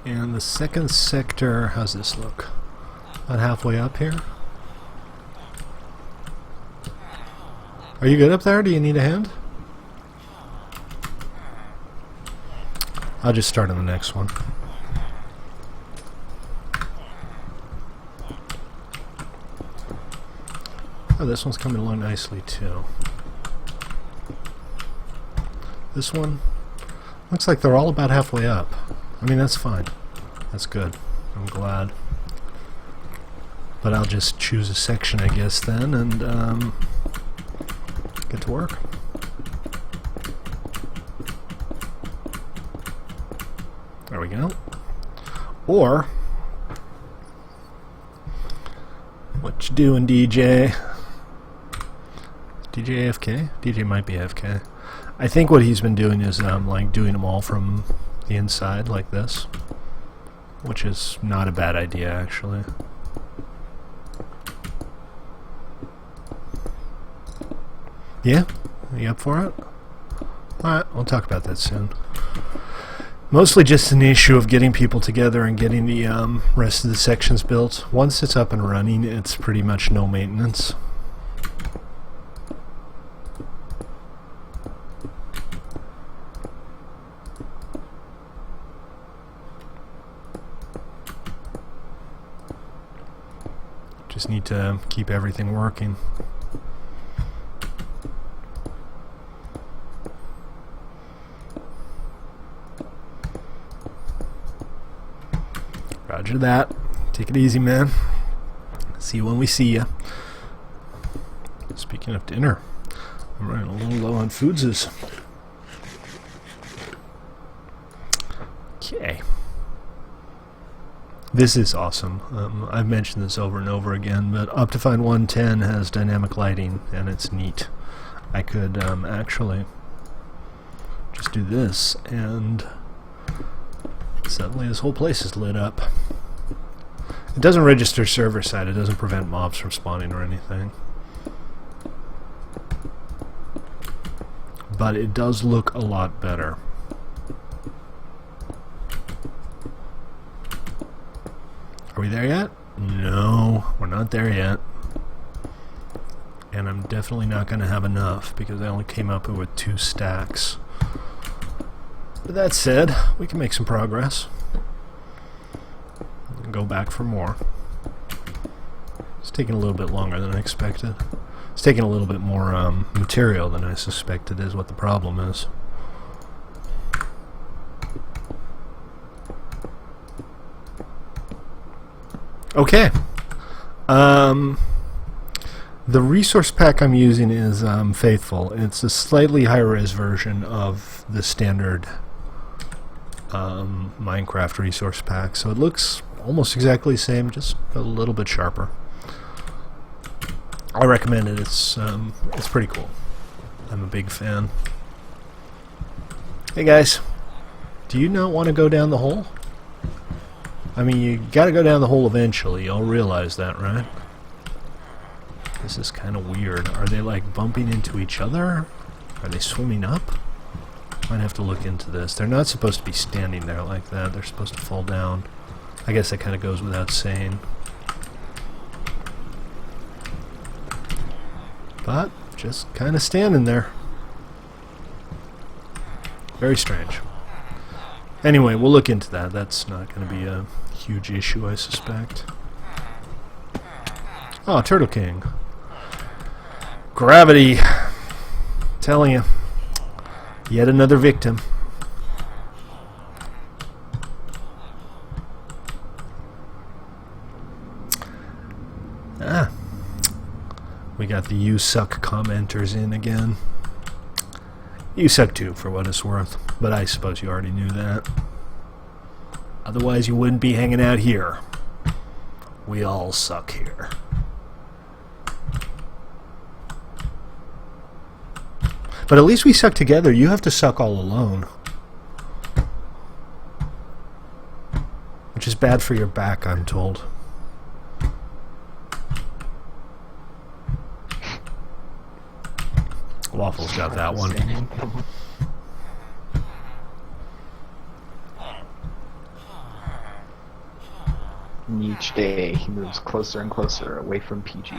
Speaker 1: And the second sector, how's this look? About halfway up here? Are you good up there? Do you need a hand? I'll just start on the next one. Oh, this one's coming along nicely too. This one looks like they're all about halfway up. I mean, that's fine. That's good. I'm glad. But I'll just choose a section, I guess, then, and get to work. There we go. Or, what you doing, DJ? DJ AFK? DJ might be AFK. I think what he's been doing is like doing them all from the inside like this, which is not a bad idea, actually. Yeah? Are you up for it? Alright, we'll talk about that soon. Mostly just an issue of getting people together and getting the rest of the sections built. Once it's up and running, it's pretty much no maintenance. Just need to keep everything working. Roger that. Take it easy, man. See you when we see ya. Speaking of dinner, I'm running a little low on foodses. Okay. This is awesome. I've mentioned this over and over again, but Optifine 110 has dynamic lighting, and it's neat. I could actually just do this, and suddenly this whole place is lit up. It doesn't register server side. It doesn't prevent mobs from spawning or anything. But it does look a lot better. Are we there yet? No, we're not there yet. And I'm definitely not going to have enough because I only came up with 2 stacks. But that said, we can make some progress. And go back for more. It's taking a little bit longer than I expected. It's taking a little bit more material than I suspected is what the problem is. Okay. The resource pack I'm using is Faithful. It's a slightly higher res version of the standard Minecraft resource pack, so it looks almost exactly the same, just a little bit sharper. I recommend it. It's pretty cool. I'm a big fan. Hey guys, do you not want to go down the hole? I mean, you gotta go down the hole eventually. Y'all realize that, right? This is kind of weird. Are they like bumping into each other? Are they swimming up? Might have to look into this. They're not supposed to be standing there like that. They're supposed to fall down. I guess that kind of goes without saying. But just kind of standing there. Very strange. Anyway, we'll look into that. That's not going to be a huge issue, I suspect. Oh, Turtle King. Gravity. Telling you. Yet another victim. Ah. We got the "you suck" commenters in again. You suck too, for what it's worth, but I suppose you already knew that. Otherwise you wouldn't be hanging out here. We all suck here. But at least we suck together. You have to suck all alone. Which is bad for your back, I'm told. Waffles got that one.
Speaker 3: And each day he moves closer and closer away from PG.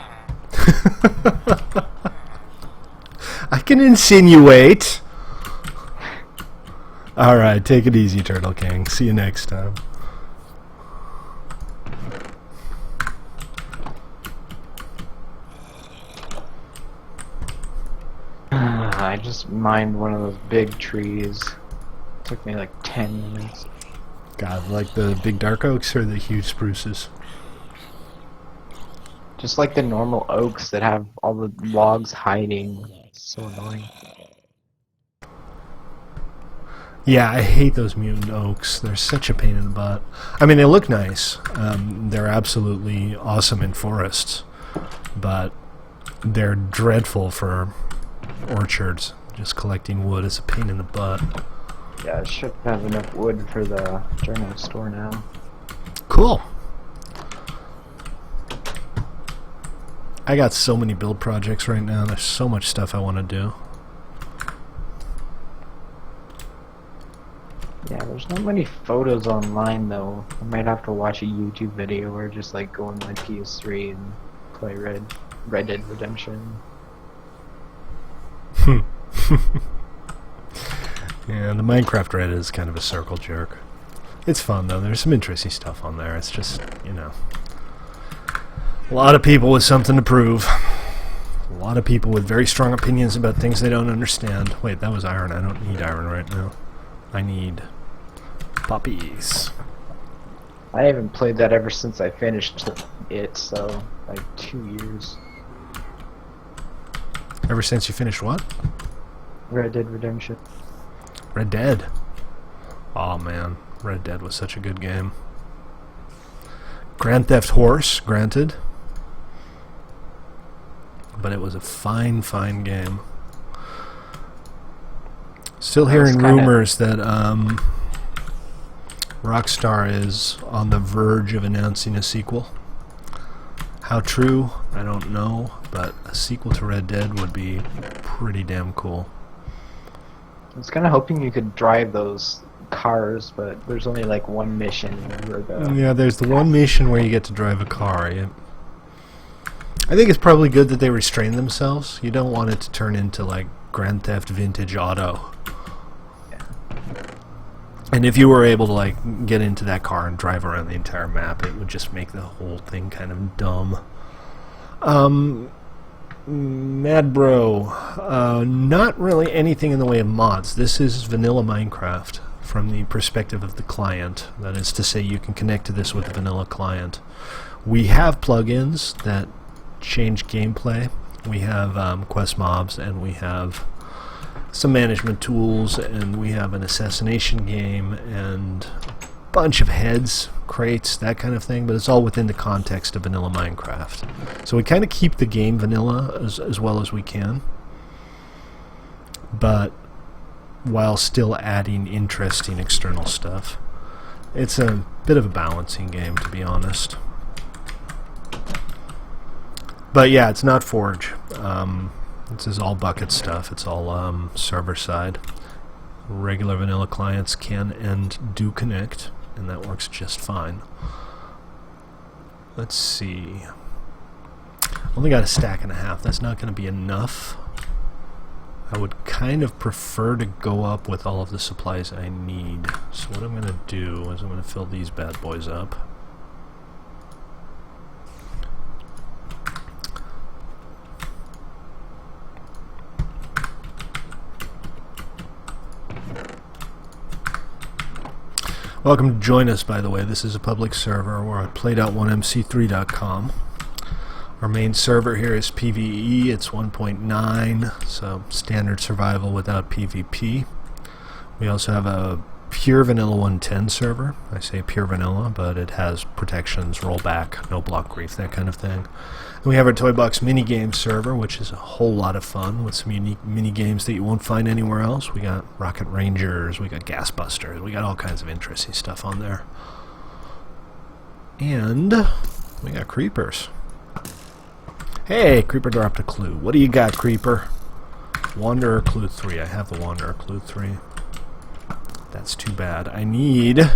Speaker 1: I can insinuate. Alright, take it easy, Turtle King. See you next time.
Speaker 3: I just mined one of those big trees. Took me like 10 minutes.
Speaker 1: God, like the big dark oaks or the huge spruces?
Speaker 3: Just like the normal oaks that have all the logs hiding. It's so annoying.
Speaker 1: Yeah, I hate those mutant oaks. They're such a pain in the butt. I mean, they look nice. They're absolutely awesome in forests. But they're dreadful for orchards. Just collecting wood is a pain in the butt.
Speaker 3: Yeah, I should have enough wood for the journal store now.
Speaker 1: Cool. I got so many build projects right now. There's so much stuff I want to do.
Speaker 3: Yeah, there's not many photos online though. I might have to watch a YouTube video or just like go on my PS3 and play Red Dead Redemption.
Speaker 1: Yeah, the Minecraft Reddit is kind of a circle jerk. It's fun though. There's some interesting stuff on there. It's just, you know, a lot of people with something to prove. A lot of people with very strong opinions about things they don't understand. Wait, that was iron. I don't need iron right now. I need puppies.
Speaker 3: I haven't played that ever since I finished it, so like 2 years.
Speaker 1: Ever since you finished what?
Speaker 3: Red Dead Redemption.
Speaker 1: Red Dead. Oh man, Red Dead was such a good game. Grand Theft Horse, granted. But it was a fine, fine game. Still hearing rumors that Rockstar is on the verge of announcing a sequel. How true, I don't know, but a sequel to Red Dead would be pretty damn cool.
Speaker 3: I was kind of hoping you could drive those cars, but there's only like one mission.
Speaker 1: Yeah, there's the one mission where you get to drive a car. Yeah. I think it's probably good that they restrain themselves. You don't want it to turn into like Grand Theft Vintage Auto.
Speaker 3: Yeah.
Speaker 1: And if you were able to like get into that car and drive around the entire map, it would just make the whole thing kind of dumb. Mad Bro, not really anything in the way of mods. This is vanilla Minecraft from the perspective of the client. That is to say, you can connect to this with the vanilla client. We have plugins that change gameplay. We have quest mobs, and we have some management tools, and we have an assassination game, and a bunch of heads, crates, that kind of thing, but it's all within the context of vanilla Minecraft. So we kind of keep the game vanilla as well as we can, but while still adding interesting external stuff. It's a bit of a balancing game, to be honest. But yeah, it's not Forge. This is all bucket stuff. It's all server side. Regular vanilla clients can and do connect, and that works just fine. Let's see. Only got a stack and a half. That's not going to be enough. I would kind of prefer to go up with all of the supplies I need. So what I'm going to do is I'm going to fill these bad boys up. Welcome to join us, by the way. This is a public server. We're at played.1mc3.com. Our main server here is PvE. It's 1.9, so standard survival without PvP. We also have a pure vanilla 110 server. I say pure vanilla, but it has protections, rollback, no block grief, that kind of thing. And we have our Toy Box minigames server, which is a whole lot of fun with some unique minigames that you won't find anywhere else. We got Rocket Rangers, we got Gas Busters, we got all kinds of interesting stuff on there. And we got Creepers. Hey, Creeper dropped a clue. What do you got, Creeper? Wanderer Clue 3. I have the Wanderer Clue 3. That's too bad. I need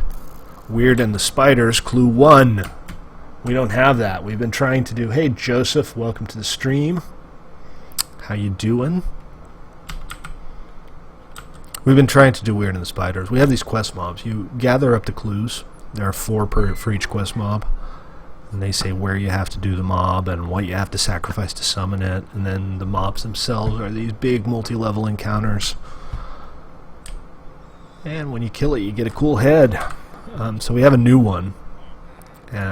Speaker 1: Weird and the Spiders Clue 1. We don't have that. We've been trying to do... Hey, Joseph, welcome to the stream. How you doing? We've been trying to do Weird and the Spiders. We have these quest mobs. You gather up the clues. There are 4 for each quest mob. And they say where you have to do the mob and what you have to sacrifice to summon it. And then the mobs themselves are these big multi-level encounters. And when you kill it, you get a cool head. So we have a new one.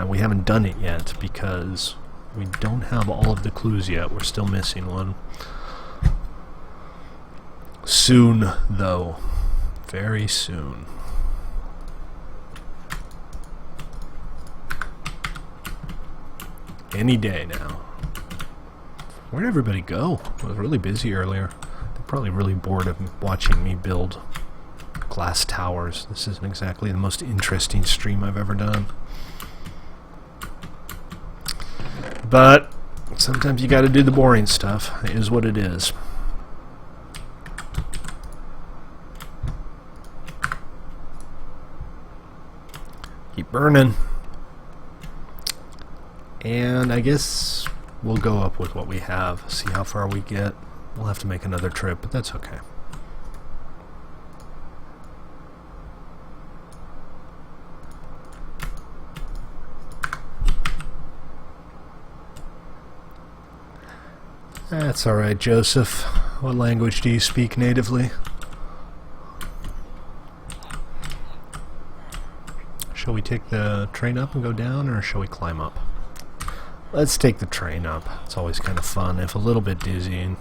Speaker 1: We haven't done it yet because we don't have all of the clues yet. We're still missing one. Soon, though. Very soon. Any day now. Where'd everybody go? I was really busy earlier. They're probably really bored of watching me build glass towers. This isn't exactly the most interesting stream I've ever done. But sometimes you gotta do the boring stuff. It is what it is. Keep burning. And I guess we'll go up with what we have, see how far we get. We'll have to make another trip, but that's okay. That's alright, Joseph. What language do you speak natively? Shall we take the train up and go down, or shall we climb up? Let's take the train up. It's always kind of fun, if a little bit dizzying.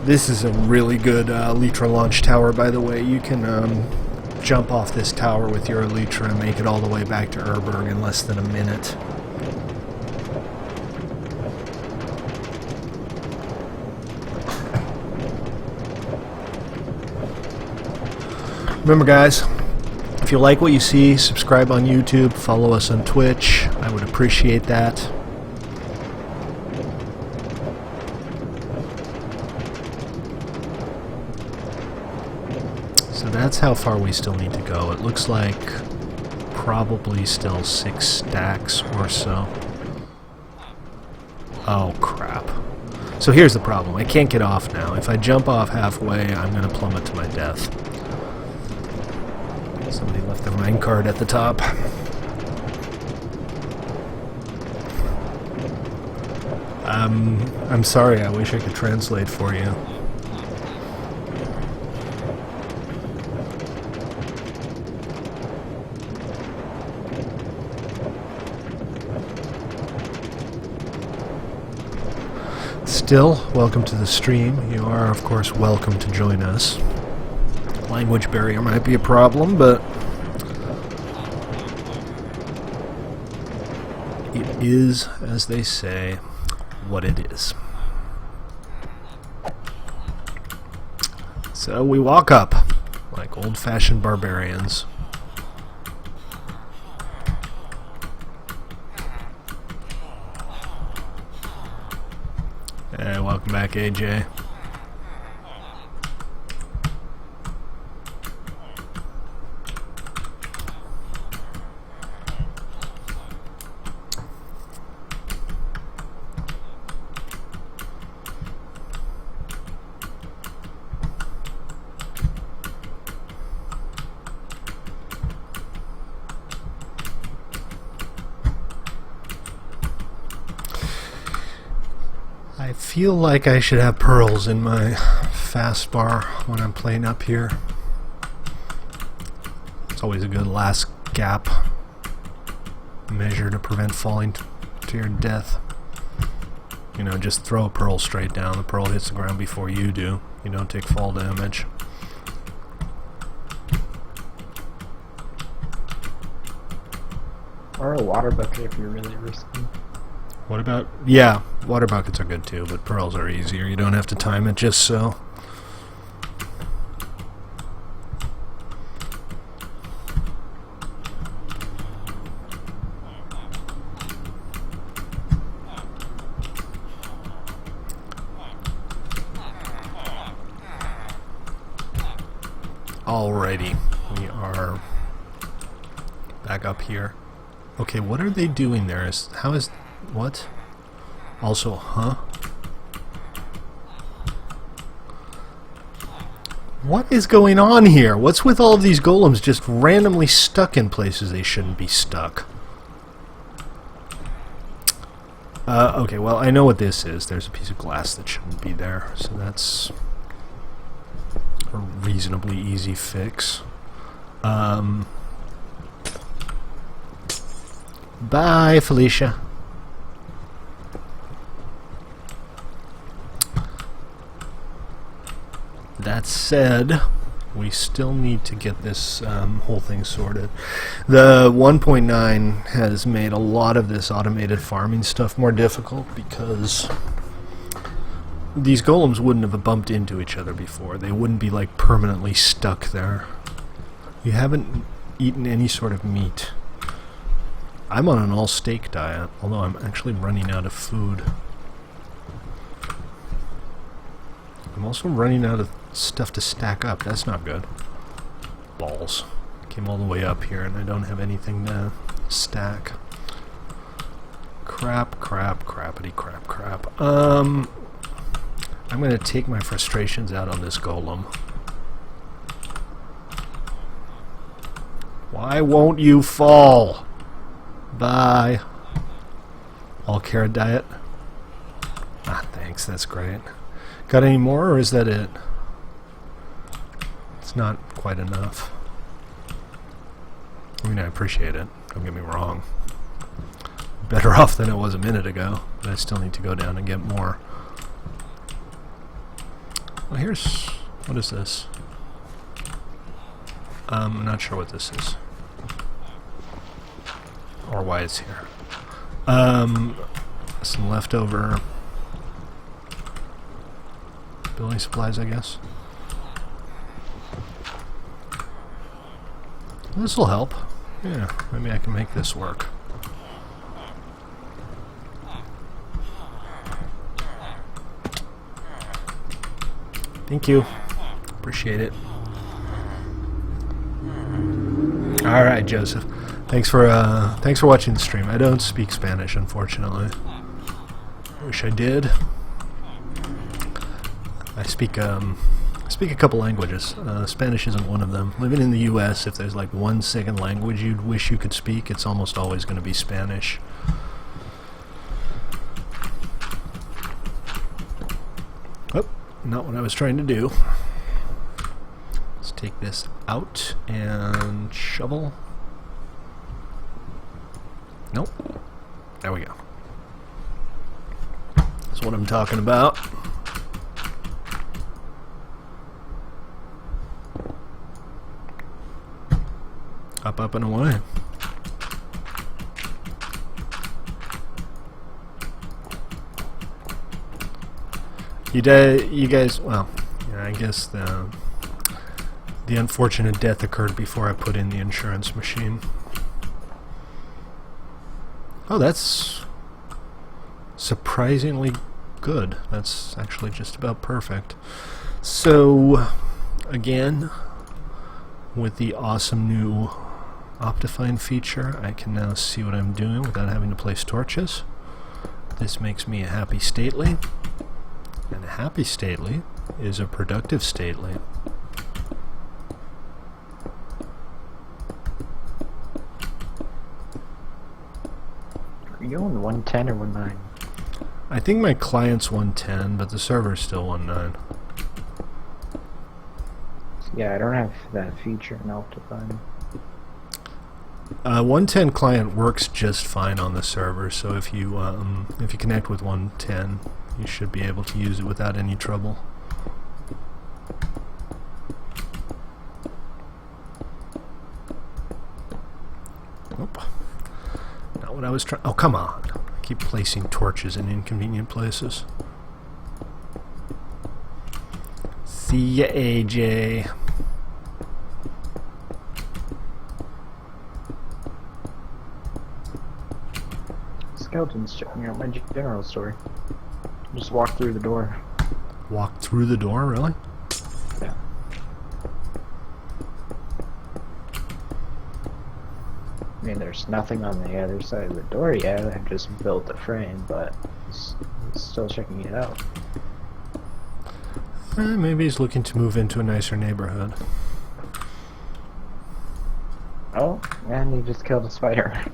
Speaker 1: This is a really good Elytra launch tower, by the way. You can jump off this tower with your Elytra and make it all the way back to Urberg in less than a minute. Remember, guys, if you like what you see, subscribe on YouTube, follow us on Twitch. I would appreciate that. So that's how far we still need to go. It looks like probably still 6 stacks or so. Oh, crap. So here's the problem. I can't get off now. If I jump off halfway, I'm going to plummet to my death. Somebody left the minecart at the top. I'm sorry, I wish I could translate for you. Still, welcome to the stream. You are, of course, welcome to join us. Language barrier might be a problem, but it is, as they say, what it is. So we walk up like old-fashioned barbarians. Hey, welcome back, AJ. I feel like I should have pearls in my fast bar when I'm playing up here. It's always a good last gap measure to prevent falling to your death. You know, just throw a pearl straight down. The pearl hits the ground before you do. You don't take fall damage.
Speaker 3: Or a water bucket if you're really risky.
Speaker 1: What about... Yeah, water buckets are good too, but pearls are easier. You don't have to time it just so. Alrighty, we are back up here. Okay, what are they doing there? What? Also, huh? What is going on here? What's with all of these golems just randomly stuck in places they shouldn't be stuck? Okay, well, I know what this is. There's a piece of glass that shouldn't be there, so that's a reasonably easy fix. Bye, Felicia. That said, we still need to get this whole thing sorted. The 1.9 has made a lot of this automated farming stuff more difficult because these golems wouldn't have bumped into each other before. They wouldn't be like permanently stuck there. You haven't eaten any sort of meat. I'm on an all-steak diet, although I'm actually running out of food. I'm also running out of stuff to stack up. That's not good. Balls. Came all the way up here and I don't have anything to stack. Crap, crap, crappity, crap, crap. I'm gonna take my frustrations out on this golem. Why won't you fall? Bye. All carrot diet. Ah, thanks, that's great. Got any more, or is that it? It's not quite enough. I mean, I appreciate it, don't get me wrong. Better off than it was a minute ago, but I still need to go down and get more. Well, here's... what is this? I'm not sure what this is. Or why it's here. Some leftover building supplies, I guess. This will help. Yeah, maybe I can make this work. Thank you. Appreciate it. All right, Joseph. Thanks for watching the stream. I don't speak Spanish, unfortunately. Wish I did. I speak a couple languages. Spanish isn't one of them. Living in the U.S., if there's like one second language you'd wish you could speak, it's almost always going to be Spanish. Oh, not what I was trying to do. Let's take this out and shovel. Nope. There we go. That's what I'm talking about. Up, up, and away. You guys, well, yeah, I guess the unfortunate death occurred before I put in the insurance machine. Oh, that's surprisingly good. That's actually just about perfect. So, again, with the awesome new Optifine feature, I can now see what I'm doing without having to place torches. This makes me a happy stately, and a happy stately is a productive stately.
Speaker 3: Are you on 110 or 19?
Speaker 1: I think my client's 110, but the server's still 19.
Speaker 3: Yeah, I don't have that feature in Optifine.
Speaker 1: 110 client works just fine on the server, so if you connect with 110, you should be able to use it without any trouble. Nope. Not what I was trying. Oh, come on. I keep placing torches in inconvenient places. See ya, AJ.
Speaker 3: Skeletons checking out my general store. Just walk through the door.
Speaker 1: Walk through the door, really?
Speaker 3: Yeah. I mean, there's nothing on the other side of the door yet. I've just built a frame, but it's still checking it out.
Speaker 1: Maybe he's looking to move into a nicer neighborhood.
Speaker 3: Oh, and he just killed a spider.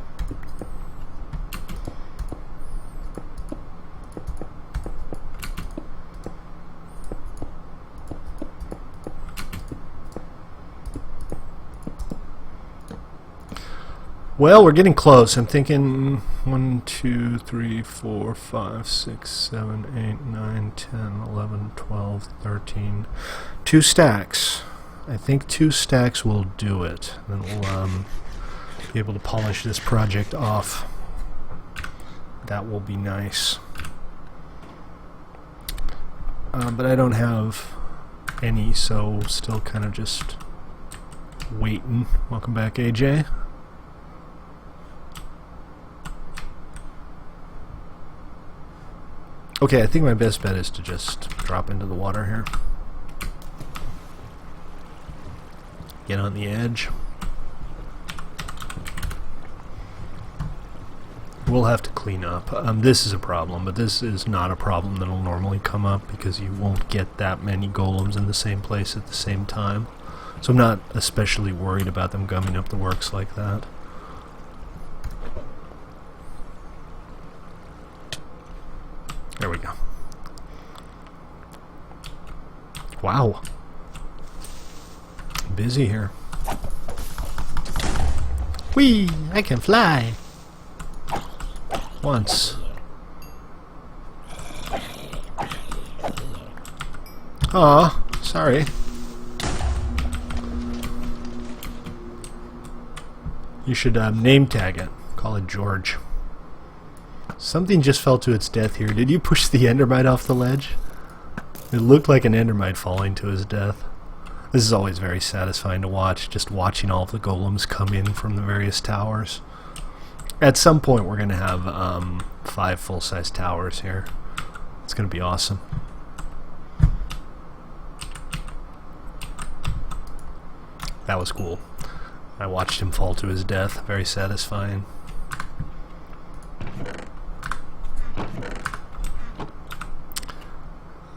Speaker 1: Well, we're getting close. I'm thinking 1, 2, 3, 4, 5, 6, 7, 8, 9, 10, 11, 12, 13. 2 stacks. I think 2 stacks will do it. Then we'll be able to polish this project off. That will be nice. But I don't have any, so still kind of just waiting. Welcome back, AJ. Okay, I think my best bet is to just drop into the water here. Get on the edge. We'll have to clean up. This is a problem, but this is not a problem that'll normally come up because you won't get that many golems in the same place at the same time. So I'm not especially worried about them gumming up the works like that. There we go. Wow. Busy here. Whee! I can fly! Once. Aw, sorry. You should name tag it. Call it George. Something just fell to its death here. Did you push the endermite off the ledge? It looked like an endermite falling to his death. This is always very satisfying to watch, just watching all of the golems come in from the various towers. At some point we're going to have 5 full-size towers here. It's going to be awesome. That was cool. I watched him fall to his death. Very satisfying.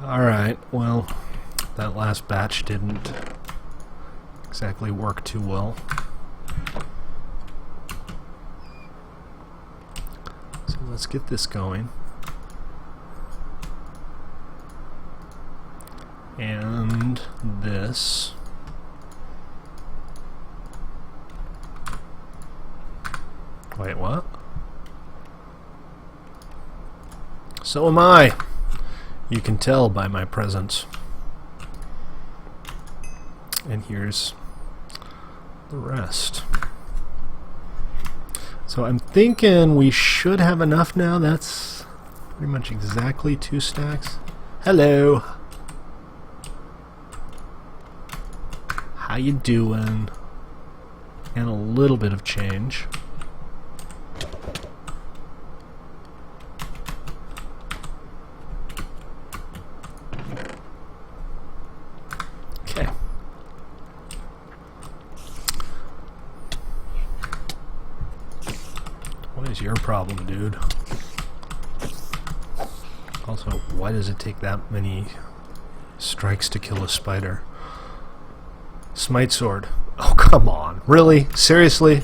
Speaker 1: Alright, well, that last batch didn't exactly work too well. So let's get this going. And this. Wait, what? So am I. You can tell by my presence. And here's the rest. So I'm thinking we should have enough now. That's pretty much exactly 2 stacks. Hello. How you doing? And a little bit of change. What is your problem, dude? Also, why does it take that many strikes to kill a spider? Smite sword. Oh, come on. Really? Seriously?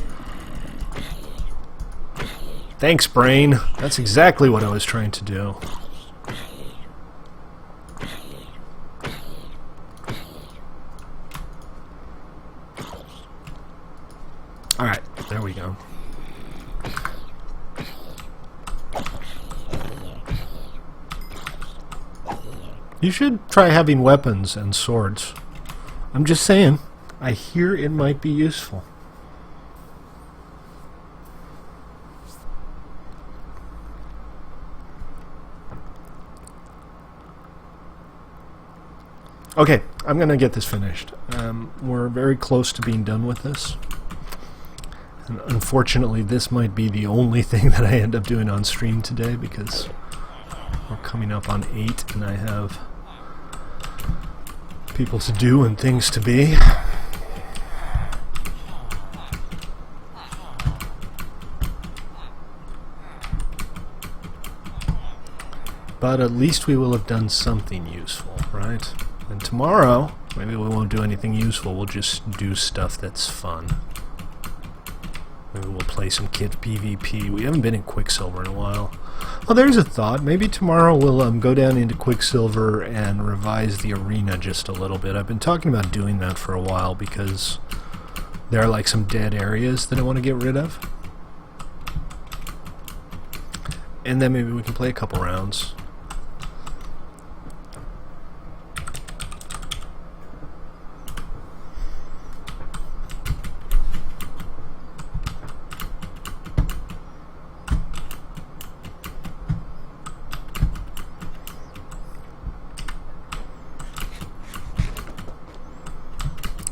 Speaker 1: Thanks, brain. That's exactly what I was trying to do. Alright, there we go. You should try having weapons and swords. I'm just saying. I hear it might be useful. Okay, I'm going to get this finished. We're very close to being done with this. And unfortunately, this might be the only thing that I end up doing on stream today because we're coming up on 8 and I have people to do and things to be. But at least we will have done something useful, right? And tomorrow, maybe we won't do anything useful, we'll just do stuff that's fun. Maybe we'll play some kit PvP. We haven't been in Quicksilver in a while. Oh, there's a thought. Maybe tomorrow we'll go down into Quicksilver and revise the arena just a little bit. I've been talking about doing that for a while because there are like some dead areas that I want to get rid of. And then maybe we can play a couple rounds.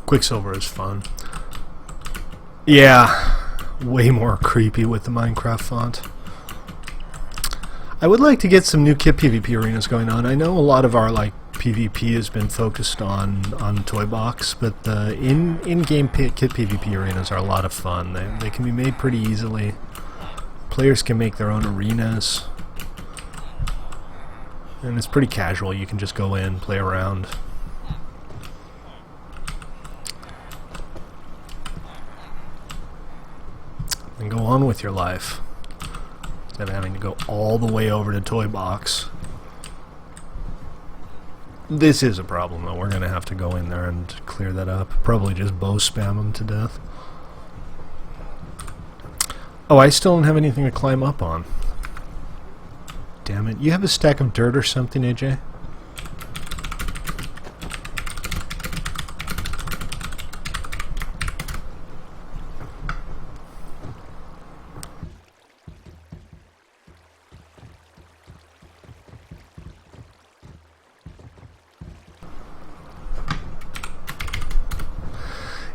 Speaker 1: Quicksilver is fun. Yeah, way more creepy with the Minecraft font. I would like to get some new kit PvP arenas going on. I know a lot of our PvP has been focused on Toy Box, but the in-game kit PvP arenas are a lot of fun. They can be made pretty easily. Players can make their own arenas. And it's pretty casual. You can just go in, play around. And go on with your life instead of having to go all the way over to Toy Box. This is a problem though. We're gonna have to go in there and clear that up. Probably just bow spam them to death. Oh, I still don't have anything to climb up on. Damn it. You have a stack of dirt or something, AJ?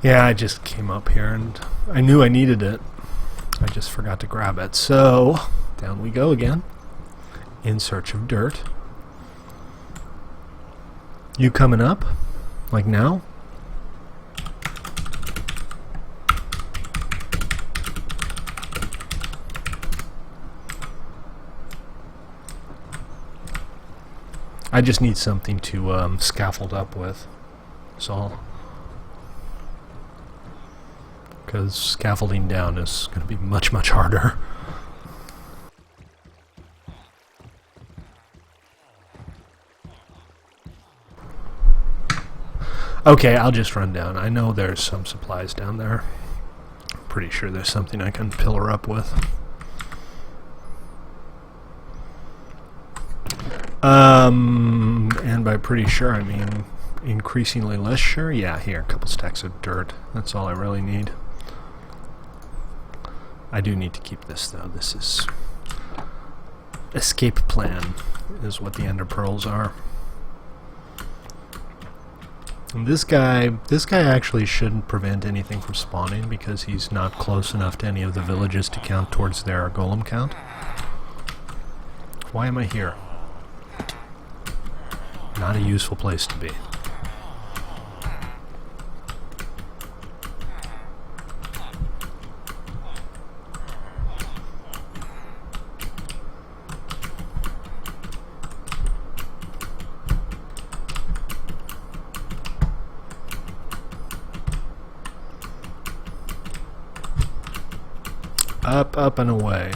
Speaker 1: Yeah, I just came up here and I knew I needed it. I just forgot to grab it. So, down we go again. In search of dirt. You coming up? Like now? I just need something to scaffold up with. That's all. Because scaffolding down is going to be much, much harder. Okay, I'll just run down. I know there's some supplies down there. Pretty sure there's something I can pillar up with. And by pretty sure I mean increasingly less sure. Yeah, here, a couple stacks of dirt. That's all I really need. I do need to keep this though. This is escape plan is what the ender pearls are. And this guy actually shouldn't prevent anything from spawning because he's not close enough to any of the villages to count towards their golem count. Why am I here? Not a useful place to be. Up, up, and away.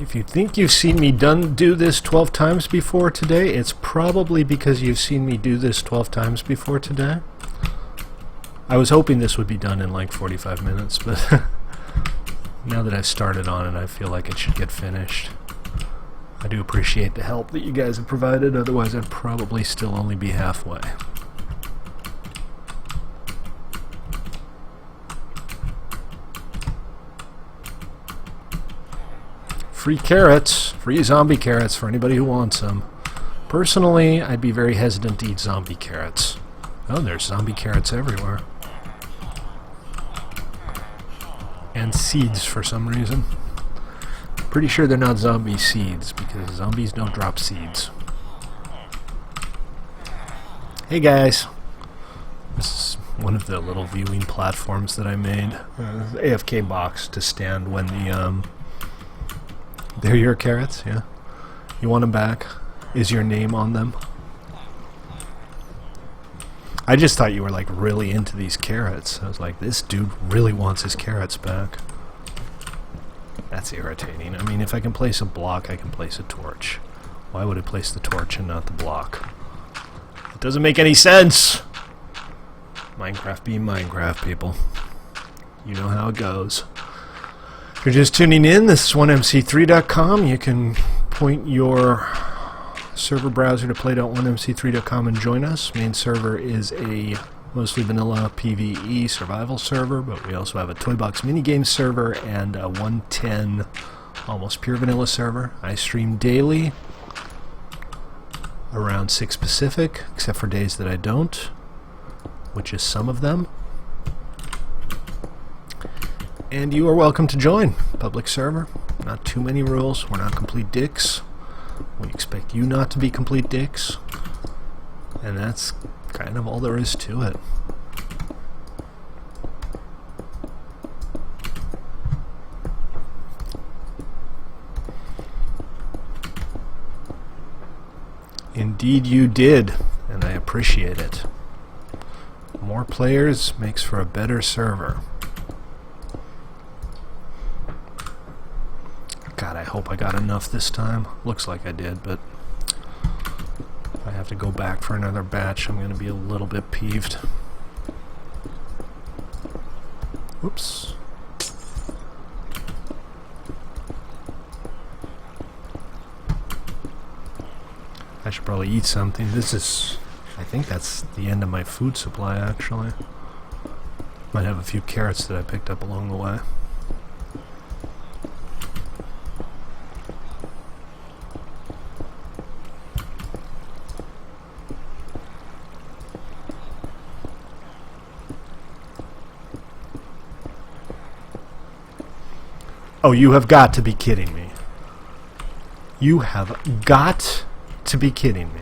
Speaker 1: If you think you've seen me do this 12 times before today, it's probably because you've seen me do this 12 times before today. I was hoping this would be done in like 45 minutes, but now that I've started on it, I feel like it should get finished. I do appreciate the help that you guys have provided, otherwise I'd probably still only be halfway. Free carrots, free zombie carrots for anybody who wants them. Personally, I'd be very hesitant to eat zombie carrots. Oh, there's zombie carrots everywhere. And seeds for some reason. Pretty sure they're not zombie seeds, because zombies don't drop seeds. Hey guys! This is one of the little viewing platforms that I made. AFK box to stand when the, They're your carrots, yeah? You want them back? Is your name on them? I just thought you were like really into these carrots. I was like, this dude really wants his carrots back. That's irritating. I mean, if I can place a block, I can place a torch. Why would I place the torch and not the block? It doesn't make any sense! Minecraft being Minecraft, people. You know how it goes. If you're just tuning in, this is 1mc3.com. You can point your server browser to play.1mc3.com and join us. Main server is a mostly vanilla PvE survival server, but we also have a Toybox minigames server and a 110 almost pure vanilla server. I stream daily around 6 Pacific, except for days that I don't, which is some of them. And you are welcome to join. Public server. Not too many rules. We're not complete dicks. We expect you not to be complete dicks. And that's kind of all there is to it. Indeed you did, and I appreciate it. More players makes for a better server. God, I hope I got enough this time. Looks like I did, but if I have to go back for another batch, I'm going to be a little bit peeved. Whoops. I should probably eat something. This is... I think that's the end of my food supply, actually. Might have a few carrots that I picked up along the way. Oh, you have got to be kidding me. You have got to be kidding me.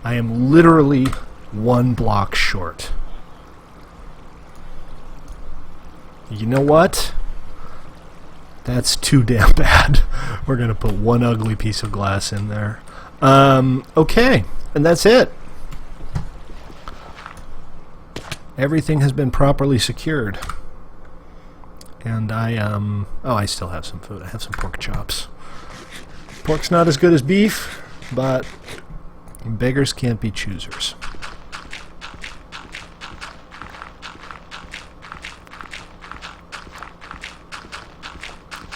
Speaker 1: I am literally 1 block short. You know what? That's too damn bad. We're gonna put 1 ugly piece of glass in there. Okay, and that's it. Everything has been properly secured. And I still have some food. I have some pork chops. Pork's not as good as beef, but beggars can't be choosers.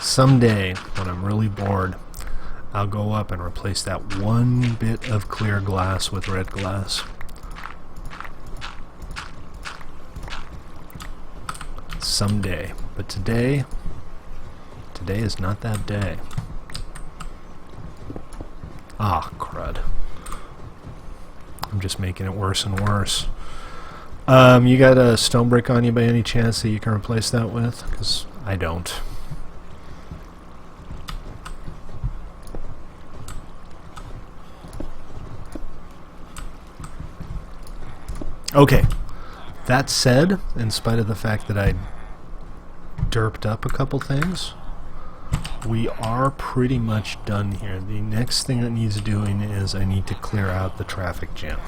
Speaker 1: Someday, when I'm really bored, I'll go up and replace that 1 bit of clear glass with red glass. Someday. But today is not that day. Ah, crud. I'm just making it worse and worse. You got a stone brick on you by any chance that you can replace that with? Because I don't. Okay. That said, in spite of the fact that I derped up a couple things, we are pretty much done here. The next thing that needs doing is I need to clear out the traffic jam.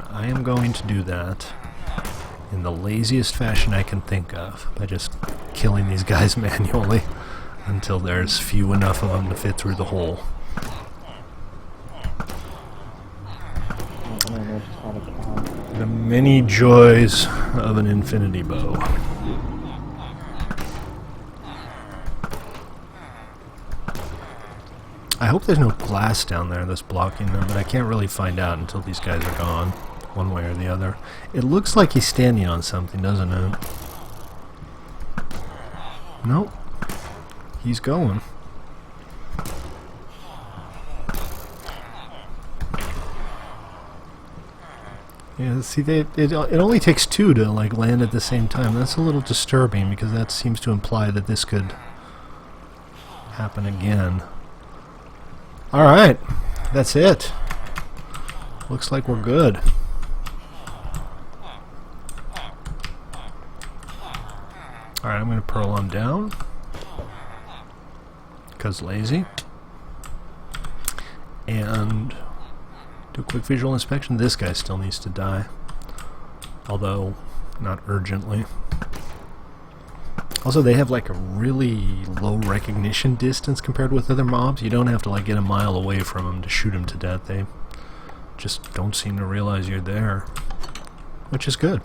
Speaker 1: I am going to do that in the laziest fashion I can think of, by just killing these guys manually until there's few enough of them to fit through the hole. The many joys of an infinity bow. I hope there's no glass down there that's blocking them, but I can't really find out until these guys are gone, one way or the other. It looks like he's standing on something, doesn't it? Nope. He's going. Yeah, see, it only takes two to like land at the same time. That's a little disturbing because that seems to imply that this could happen again. Alright, that's it. Looks like we're good. Alright, I'm going to pearl on down. Because lazy. And do a quick visual inspection. This guy still needs to die. Although, not urgently. Also, they have like a really low recognition distance compared with other mobs. You don't have to like get a mile away from them to shoot them to death. They just don't seem to realize you're there. Which is good.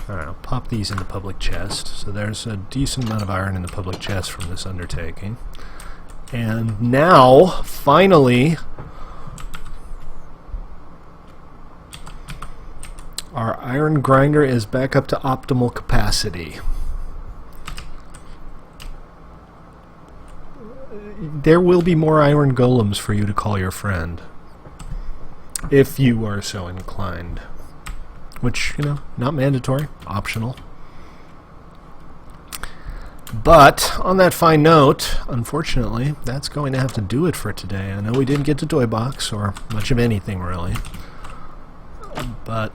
Speaker 1: Alright, I'll pop these in the public chest. So there's a decent amount of iron in the public chest from this undertaking. And now, finally, our iron grinder is back up to optimal capacity. There will be more iron golems for you to call your friend. If you are so inclined. Which, you know, not mandatory, optional. But, on that fine note, unfortunately, that's going to have to do it for today. I know we didn't get to Toy Box, or much of anything, really. But,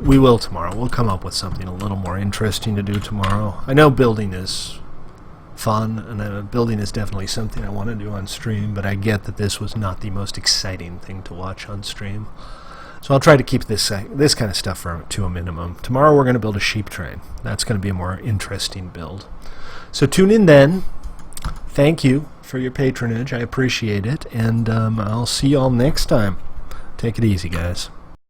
Speaker 1: we will tomorrow. We'll come up with something a little more interesting to do tomorrow. I know building is fun, and building is definitely something I want to do on stream, but I get that this was not the most exciting thing to watch on stream. So I'll try to keep this kind of stuff to a minimum. Tomorrow we're going to build a sheep train. That's going to be a more interesting build. So tune in then. Thank you for your patronage. I appreciate it. And I'll see you all next time. Take it easy, guys.